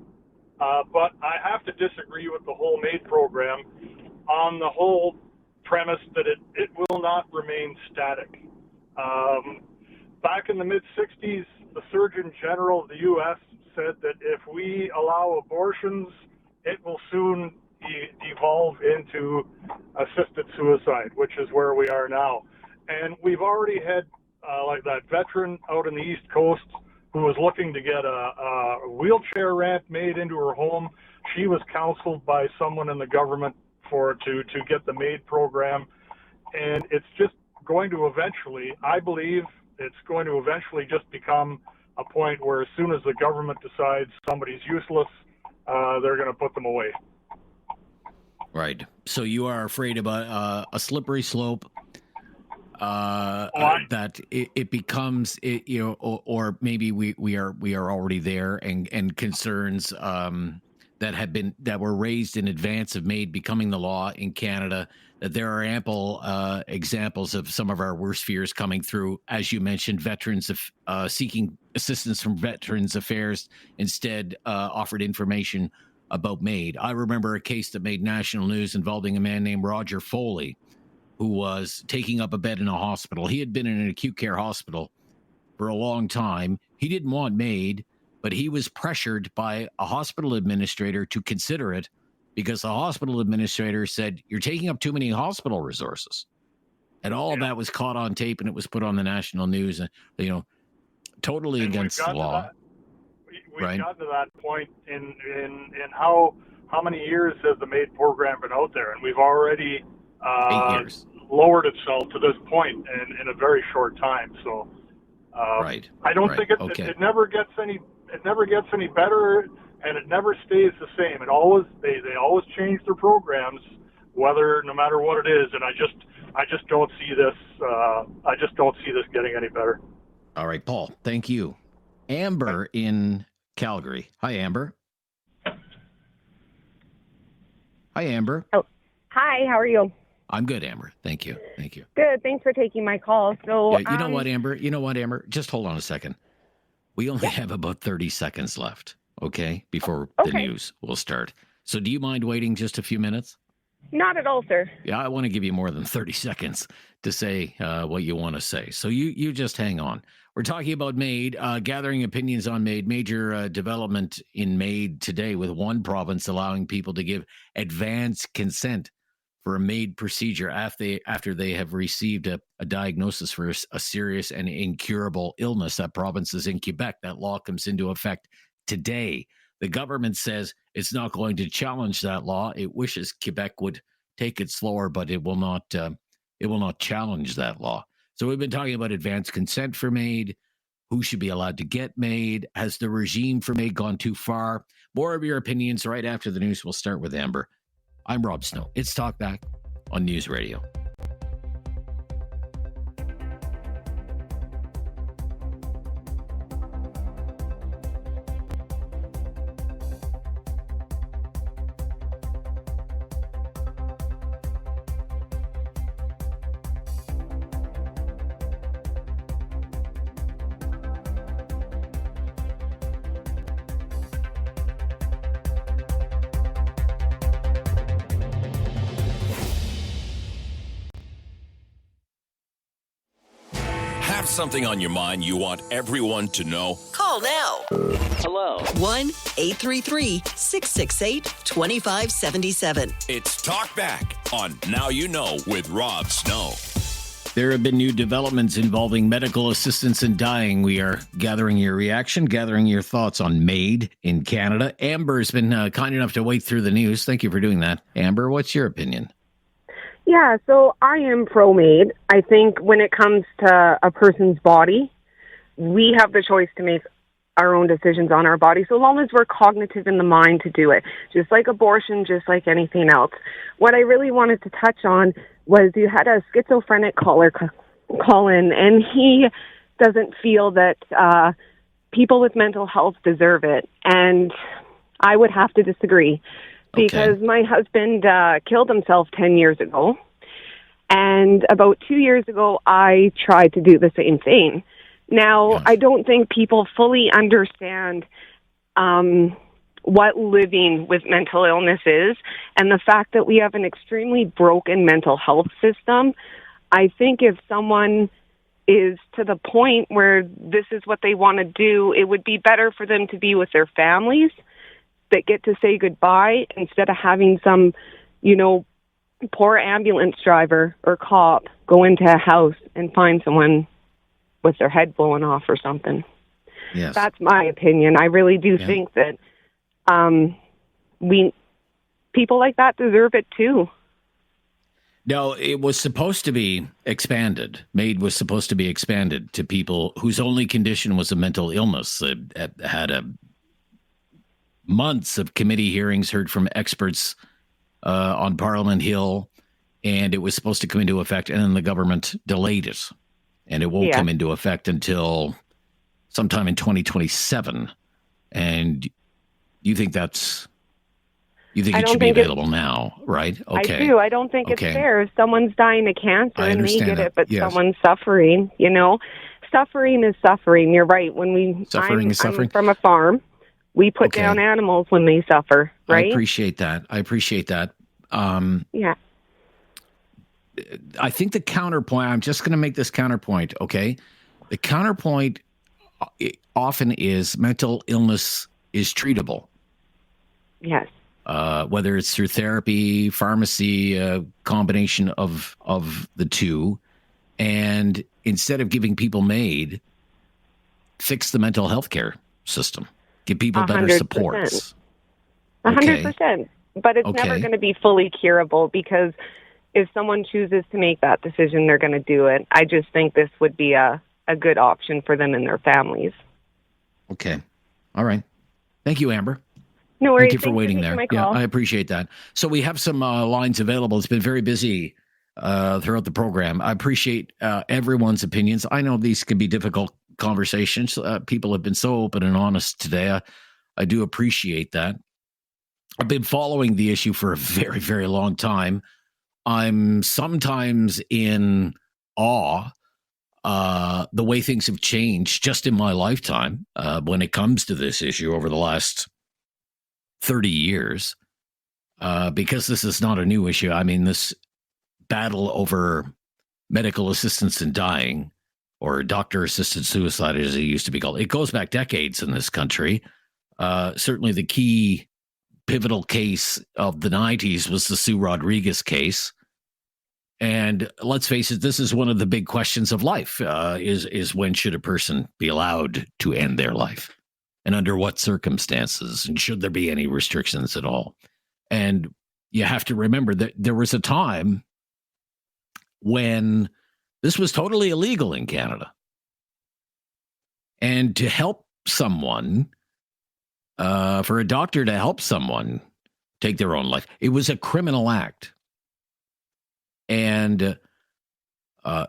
But I have to disagree with the whole MAID program on the whole premise that it will not remain static. Back in the mid-'60s, the Surgeon General of the U.S. said that if we allow abortions, it will soon devolve into assisted suicide, which is where we are now. And we've already had like that veteran out in the East Coast who was looking to get a wheelchair ramp made into her home. She was counseled by someone in the government to get the MAID program. And it's just going to eventually, I believe, it's going to eventually just become a point where as soon as the government decides somebody's useless, they're going to put them away.
Right. So you are afraid about a slippery slope that it becomes, or maybe we are already there, and concerns that were raised in advance of MAID becoming the law in Canada, that there are ample examples of some of our worst fears coming through. As you mentioned, veterans seeking assistance from Veterans Affairs instead offered information about MAID. I remember a case that made national news involving a man named Roger Foley, who was taking up a bed in a hospital. He had been in an acute care hospital for a long time. He didn't want MAID, but he was pressured by a hospital administrator to consider it because the hospital administrator said, "You're taking up too many hospital resources." And all of that was caught on tape, and it was put on the national news, and totally against the law.
We've gotten to that point in how many years has the MAID program been out there, and we've already
8 years.
Lowered itself to this point in a very short time. So I don't think it never gets any better, and it never stays the same. It always they always change their programs, no matter what it is. And I just don't see this. I just don't see this getting any better.
All right, Paul. Thank you. Amber in Calgary. Hi, Amber. Hi, Amber.
Oh, hi. How are you?
I'm good, Amber. Thank you.
Good. Thanks for taking my call. So,
you know what, Amber? Just hold on a second. We only have about 30 seconds left, okay, before the news will start. So do you mind waiting just a few minutes?
Not at all, sir.
Yeah, I want to give you more than 30 seconds to say what you want to say. So you just hang on. We're talking about MAID, gathering opinions on MAID, major development in MAID today, with one province allowing people to give advance consent for a MAID procedure after they have received a diagnosis for a serious and incurable illness. That province is in Quebec. That law comes into effect today. The government says it's not going to challenge that law. It wishes Quebec would take it slower, but it will not challenge that law. So we've been talking about advance consent for MAID. Who should be allowed to get MAID? Has the regime for MAID gone too far? More of your opinions right after the news. We'll start with Amber. I'm Rob Snow. It's Talkback on News Radio.
Have something on your mind you want everyone to know?
Call now.
Hello.
1-833-668-2577.
It's Talk Back on Now You Know with Rob Snow.
There have been new developments involving medical assistance in dying. We are gathering your reaction, gathering your thoughts on MAID in Canada. Amber's been kind enough to wade through the news. Thank you for doing that. Amber, what's your opinion?
Yeah, so I am pro-MAID. I think when it comes to a person's body, we have the choice to make our own decisions on our body, so long as we're cognitive in the mind to do it. Just like abortion, just like anything else. What I really wanted to touch on was you had a schizophrenic caller call in, and he doesn't feel that people with mental health deserve it. And I would have to disagree because my husband killed himself 10 years ago. And about 2 years ago, I tried to do the same thing. Now, I don't think people fully understand what living with mental illness is, and the fact that we have an extremely broken mental health system. I think if someone is to the point where this is what they want to do, it would be better for them to be with their families that get to say goodbye instead of having some, poor ambulance driver or cop go into a house and find someone with their head blown off or something.
Yes.
That's my opinion. I really do think that people like that deserve it too.
No, it was supposed to be expanded. MAID was supposed to be expanded to people whose only condition was a mental illness. It had months of committee hearings, heard from experts on Parliament Hill, and it was supposed to come into effect, and then the government delayed it. And it won't come into effect until sometime in 2027. And you think it should be available now, right? Okay.
I do. I don't think it's fair. If someone's dying of cancer and they get it, but someone's suffering, suffering is suffering. You're right. I'm from a farm. We put down animals when they suffer, right?
I appreciate that.
Yeah.
I think the counterpoint, I'm just going to make this counterpoint, okay? The counterpoint often is mental illness is treatable.
Yes.
Whether it's through therapy, pharmacy, a combination of the two. And instead of giving people MAID, fix the mental health care system. Give people better
100%.
supports.
100%. But it's never going to be fully curable because if someone chooses to make that decision, they're going to do it. I just think this would be a good option for them and their families.
Okay. All right. Thank you, Amber.
No worries.
Thank you for waiting there. Yeah, I appreciate that. So we have some lines available. It's been very busy throughout the program. I appreciate everyone's opinions. I know these can be difficult conversations. People have been so open and honest today. I do appreciate that. I've been following the issue for a very, very long time. I'm sometimes in awe the way things have changed just in my lifetime when it comes to this issue over the last 30 years, because this is not a new issue. I mean, this battle over medical assistance in dying, or doctor-assisted suicide as it used to be called, it goes back decades in this country. Certainly the key pivotal case of the 90s was the Sue Rodriguez case. And let's face it, this is one of the big questions of life, is when should a person be allowed to end their life? And under what circumstances? And should there be any restrictions at all? And you have to remember that there was a time when this was totally illegal in Canada. And to help someone, for a doctor to help someone take their own life, it was a criminal act. And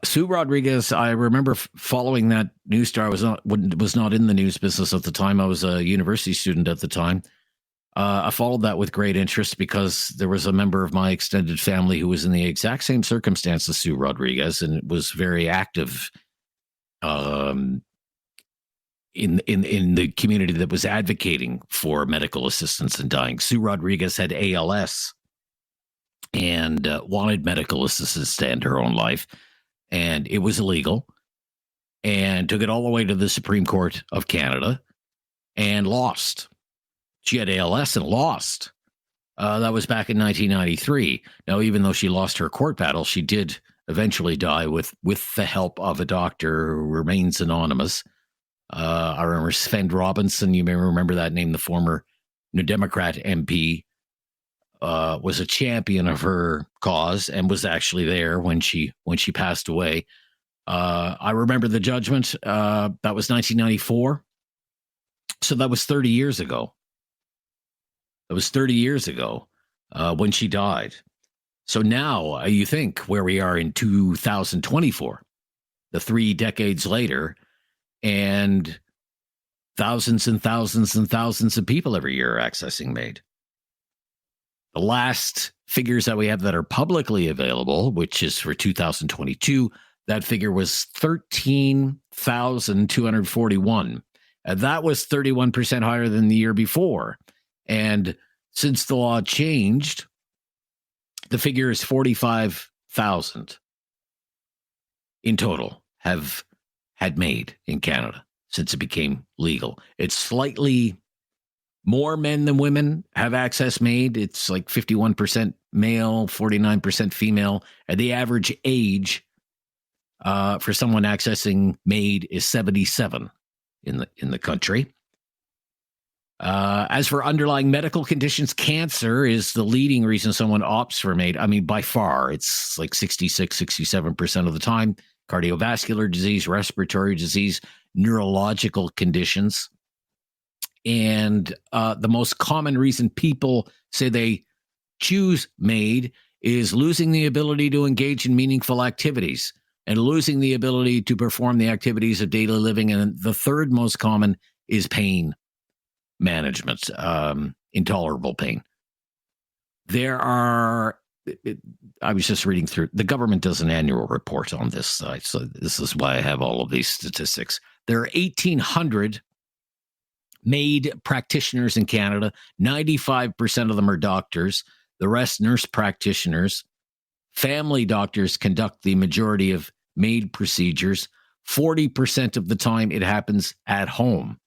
Sue Rodriguez, I remember following that news story. I was not in the news business at the time. I was a university student at the time. I followed that with great interest because there was a member of my extended family who was in the exact same circumstance as Sue Rodriguez, and was very active in the community that was advocating for medical assistance in dying. Sue Rodriguez had ALS and wanted medical assistance to end her own life, and it was illegal. and took it all the way to the Supreme Court of Canada and lost. She had ALS and lost. That was back in 1993. Now, even though she lost her court battle, she did eventually die with the help of a doctor who remains anonymous. I remember Sven Robinson. You may remember that name. The former New Democrat MP was a champion of her cause and was actually there when she passed away. I remember the judgment. That was 1994. So that was 30 years ago. It was 30 years ago when she died. So now you think where we are in 2024, the 3 decades later, and thousands and thousands and thousands of people every year are accessing MAID. The last figures that we have that are publicly available, which is for 2022, that figure was 13,241. That was 31% higher than the year before. And since the law changed, the figure is 45,000 in total have had MAID in Canada since it became legal. It's slightly more men than women have access MAID. It's like 51% male, 49% female. And the average age for someone accessing MAID is 77 in the country. As for underlying medical conditions, cancer is the leading reason someone opts for MAID. I mean, by far, it's like 66, 67% of the time. Cardiovascular disease, respiratory disease, neurological conditions. And the most common reason people say they choose MAID is losing the ability to engage in meaningful activities and losing the ability to perform the activities of daily living. And the third most common is pain management, intolerable pain. There are, I was just reading through, the government does an annual report on this site, so this is why I have all of these statistics. There are 1,800 MAID practitioners in Canada. 95% of them are doctors. The rest, nurse practitioners. Family doctors conduct the majority of MAID procedures. 40% of the time it happens at home.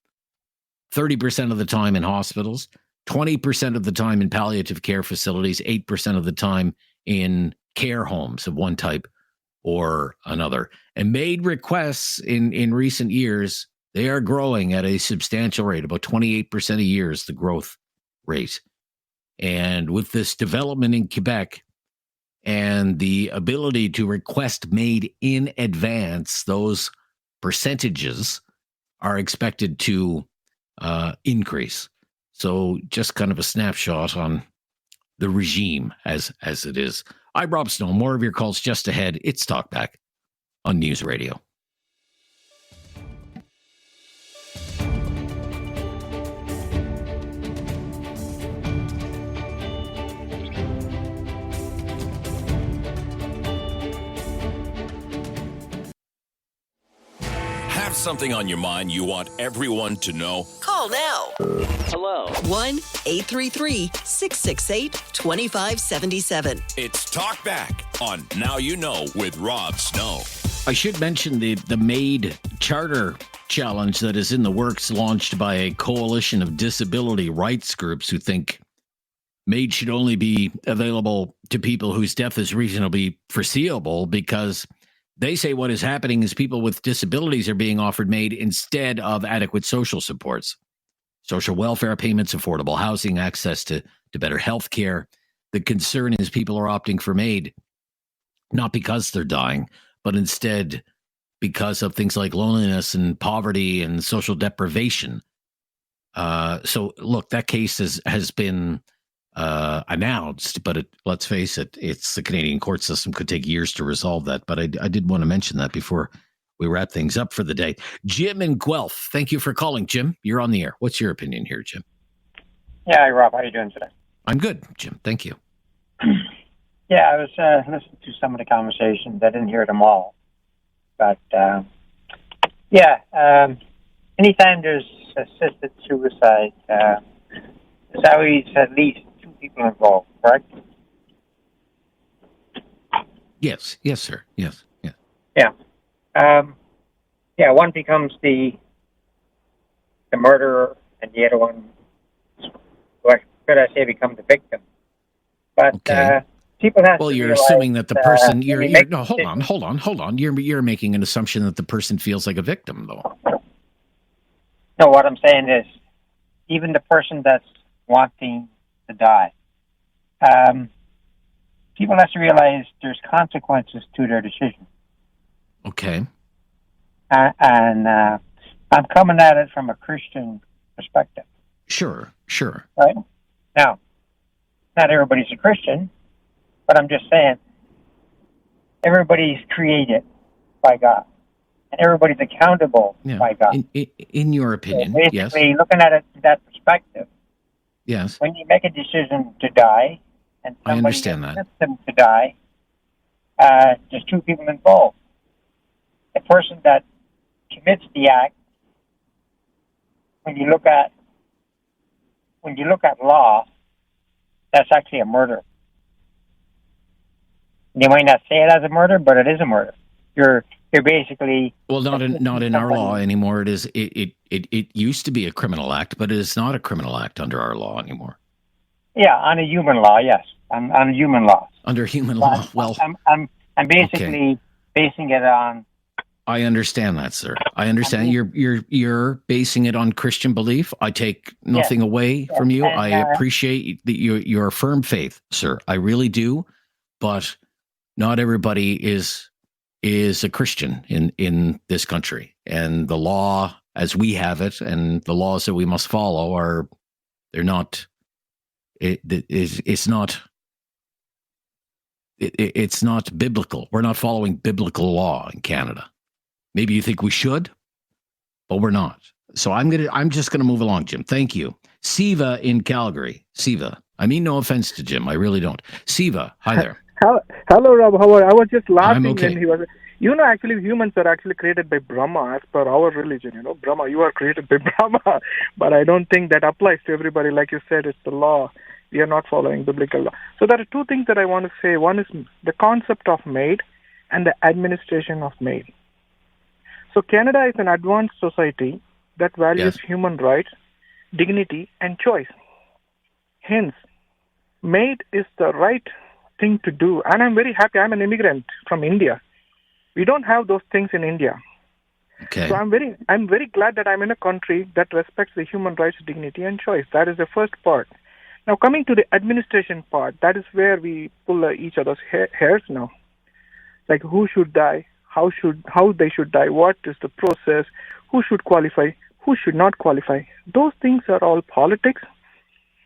30% of the time in hospitals, 20% of the time in palliative care facilities, 8% of the time in care homes of one type or another. And MAID requests in recent years, they are growing at a substantial rate. About 28% a year is the growth rate. And with this development in Quebec and the ability to request MAID in advance, those percentages are expected to increase. So just kind of a snapshot on the regime as it is. I'm Rob Snow. More of your calls just ahead. It's Talkback on News Radio.
Have something on your mind you want everyone to know?
Call now.
Hello.
1-833-668-2577.
It's Talk Back on Now You Know with Rob Snow.
I should mention the MAID Charter Challenge that is in the works, launched by a coalition of disability rights groups who think MAID should only be available to people whose death is reasonably foreseeable, because they say what is happening is people with disabilities are being offered MAID instead of adequate social supports, social welfare payments, affordable housing, access to better health care. The concern is people are opting for MAID not because they're dying, but instead because of things like loneliness and poverty and social deprivation. So, look, that case has been announced, but let's face it, it's the Canadian court system, could take years to resolve that. But I did want to mention that before we wrap things up for the day. Jim in Guelph, thank you for calling, Jim. You're on the air. What's your opinion here, Jim?
Yeah, hi, Rob. How are you doing today?
I'm good, Jim. Thank you.
Yeah, I was listening to some of the conversations. I didn't hear them all. But, anytime there's assisted suicide, there's always at least two people involved, correct?
Yes, sir. Yes.
Yeah. one becomes the murderer, and the other one, what could I say, becomes the victim. But people have to
you're
realize,
assuming that the person
no,
hold on. You're making an assumption that the person feels like a victim, though.
No, what I'm saying is, even the person that's wanting to die, people have to realize there's consequences to their decision.
Okay.
And I'm coming at it from a Christian perspective.
Sure.
Right? Now, not everybody's a Christian, but I'm just saying, everybody's created by God. And everybody's accountable by God.
In your opinion,
so basically, looking at it from that perspective,
yes.
When you make a decision to die, and
I
somebody
understand that.
insists them to die, there's two people involved. The person that commits the act, when you look at law, that's actually a murder. You might not say it as a murder, but it is a murder. You're basically
not in our law anymore. It used to be a criminal act, but it is not a criminal act under our law anymore.
Yeah, on a human law, yes, on human law.
Under human law, well,
I'm basically basing it on.
I understand that, sir. I understand you're basing it on Christian belief. I take nothing away from you. I appreciate your firm faith, sir. I really do, but not everybody is a Christian in this country, and the law as we have it and the laws that we must follow they're not. It's not biblical. We're not following biblical law in Canada. Maybe you think we should, but we're not. So I'm just gonna move along, Jim. Thank you. Siva in Calgary. Siva. I mean no offense to Jim. I really don't. Siva, hi there.
Hello, Rob. How are you? I was just laughing
I'm okay.
when he was. Actually, humans are actually created by Brahma, as per our religion. Brahma, you are created by Brahma, but I don't think that applies to everybody. Like you said, it's the law. We are not following biblical law. So there are two things that I want to say. One is the concept of maid and the administration of maid. So Canada is an advanced society that values human rights, dignity, and choice. Hence, maid is the right thing to do. And I'm very happy. I'm an immigrant from India. We don't have those things in India.
Okay.
So I'm very glad that I'm in a country that respects the human rights, dignity, and choice. That is the first part. Now, coming to the administration part, that is where we pull each other's hairs now. Like who should die, how they should die, what is the process, who should qualify, who should not qualify. Those things are all politics.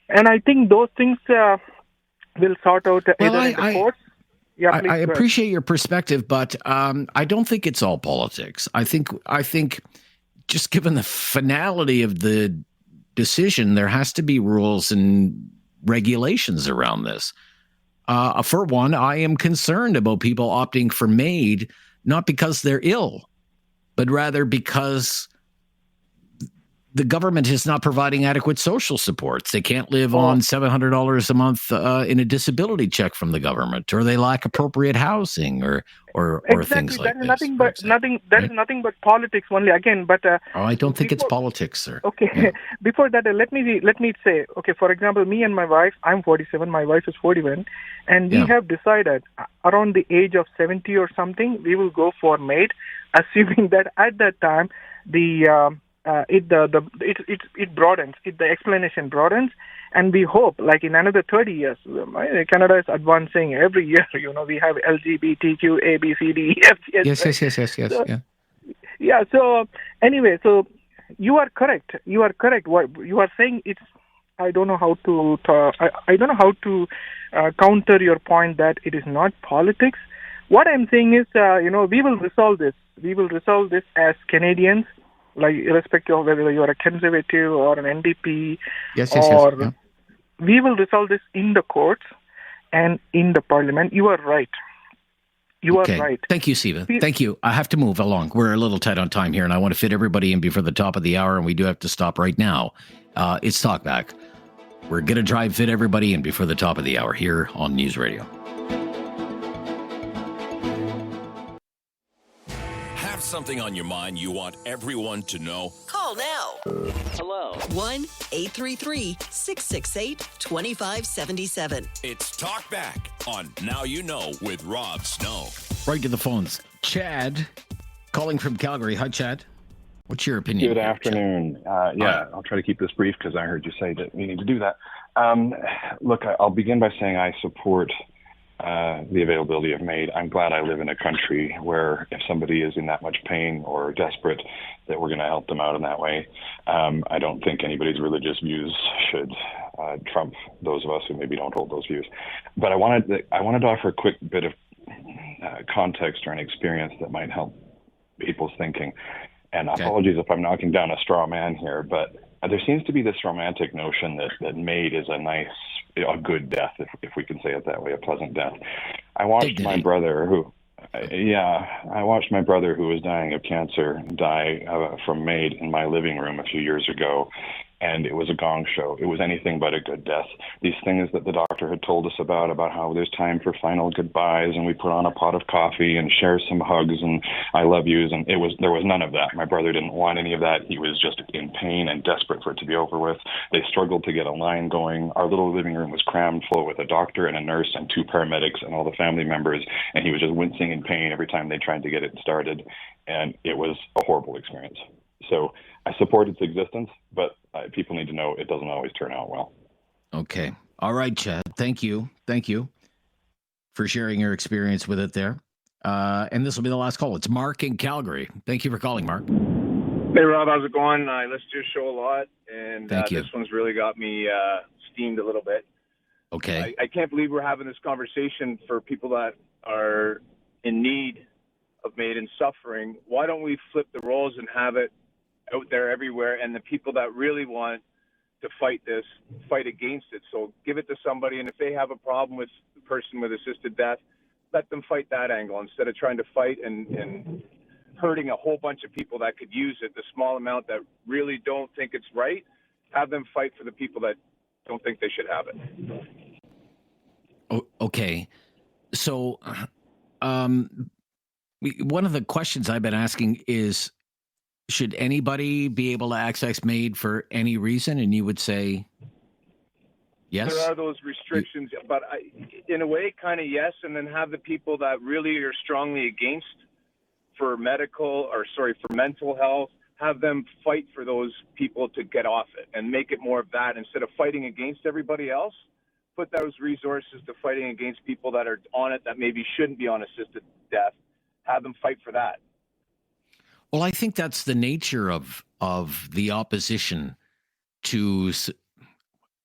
And I think those things will sort out either in the courts. Yeah,
I appreciate your perspective, but I don't think it's all politics. I think just given the finality of the decision, there has to be rules and regulations around this. For one, I am concerned about people opting for maid, not because they're ill, but rather because the government is not providing adequate social supports. They can't live on $700 a month in a disability check from the government, or they lack appropriate housing, or things like this.
That is nothing but politics only. Again, but
I don't think it's politics, sir.
Okay, yeah. Before that, let me say. Okay, for example, me and my wife. I'm 47. My wife is 41, and we have decided around the age of 70 or something, we will go for maid, assuming that at that time it broadens. The explanation broadens, and we hope, like in another 30 years, Canada is advancing every year. We have LGBTQ, A, B, C, D, E, F, G, H.
Yes.
Yeah. So anyway, so you are correct. What you are saying, it's. I don't know how to. I don't know how to counter your point that it is not politics. What I'm saying is, we will resolve this. We will resolve this as Canadians. Like irrespective of whether you are a conservative or an NDP, we will resolve this in the courts and in the parliament. You are right. You are right.
Thank you, Siva. Thank you. I have to move along. We're a little tight on time here, and I want to fit everybody in before the top of the hour, and we do have to stop right now. It's Talkback. We're going to try and fit everybody in before the top of the hour here on News Radio.
something on your mind you want everyone to know?
Call now.
Hello.
1-833-668-2577.
It's Talk Back on Now You Know with Rob Snow.
Right to the phones. Chad, calling from Calgary. Hi, Chad. What's your opinion?
Good afternoon. I'll try to keep this brief because I heard you say that we need to do that. Look, I'll begin by saying I support the availability of MAID. I'm glad I live in a country where if somebody is in that much pain or desperate, that we're going to help them out in that way. I don't think anybody's religious views should trump those of us who maybe don't hold those views. But I wanted to offer a quick bit of context or an experience that might help people's thinking. And apologies if I'm knocking down a straw man here, but there seems to be this romantic notion that MAID is a good death, if we can say it that way, a pleasant death. I watched my brother who was dying of cancer die from MAID in my living room a few years ago. And it was a gong show. It was anything but a good death. These things that the doctor had told us about how there's time for final goodbyes, and we put on a pot of coffee and share some hugs and I love yous, and there was none of that. My brother didn't want any of that. He was just in pain and desperate for it to be over with. They struggled to get a line going. Our little living room was crammed full with a doctor and a nurse and 2 paramedics and all the family members, and he was just wincing in pain every time they tried to get it started, and it was a horrible experience. So I support its existence, but people need to know it doesn't always turn out well.
Okay. All right, Chad. Thank you. Thank you for sharing your experience with it there. And this will be the last call. It's Mark in Calgary. Thank you for calling, Mark.
Hey, Rob. How's it going? I listen to your show a lot, and
Thank you.
This one's really got me steamed a little bit.
Okay.
I can't believe we're having this conversation for people that are in need of MAID and suffering. Why don't we flip the roles and have it out there everywhere, and the people that really want to fight against it? So give it to somebody, and if they have a problem with the person with assisted death, let them fight that angle instead of trying to fight and hurting a whole bunch of people that could use it, the small amount that really don't think it's right. Have them fight for the people that don't think they should have it.
Okay. So one of the questions I've been asking is, should anybody be able to access MAID for any reason? And you would say yes?
There are those restrictions, but in a way, kind of yes, and then have the people that really are strongly against for mental health, have them fight for those people to get off it and make it more of that instead of fighting against everybody else. Put those resources to fighting against people that are on it that maybe shouldn't be on assisted death. Have them fight for that.
Well, I think that's the nature of the opposition to,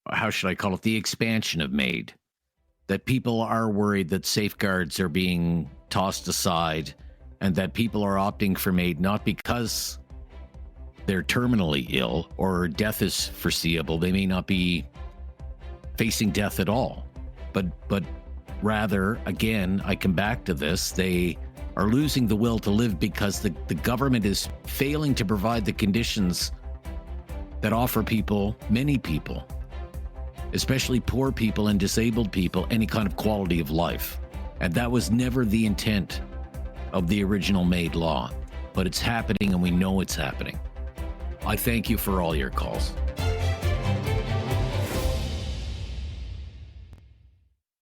how should I call it, the expansion of MAID. That people are worried that safeguards are being tossed aside and that people are opting for MAID not because they're terminally ill or death is foreseeable. They may not be facing death at all. But rather, again, I come back to this, they are losing the will to live because the government is failing to provide the conditions that offer many people, especially poor people and disabled people, any kind of quality of life. And that was never the intent of the original MAID law. But it's happening, and we know it's happening. I thank you for all your calls.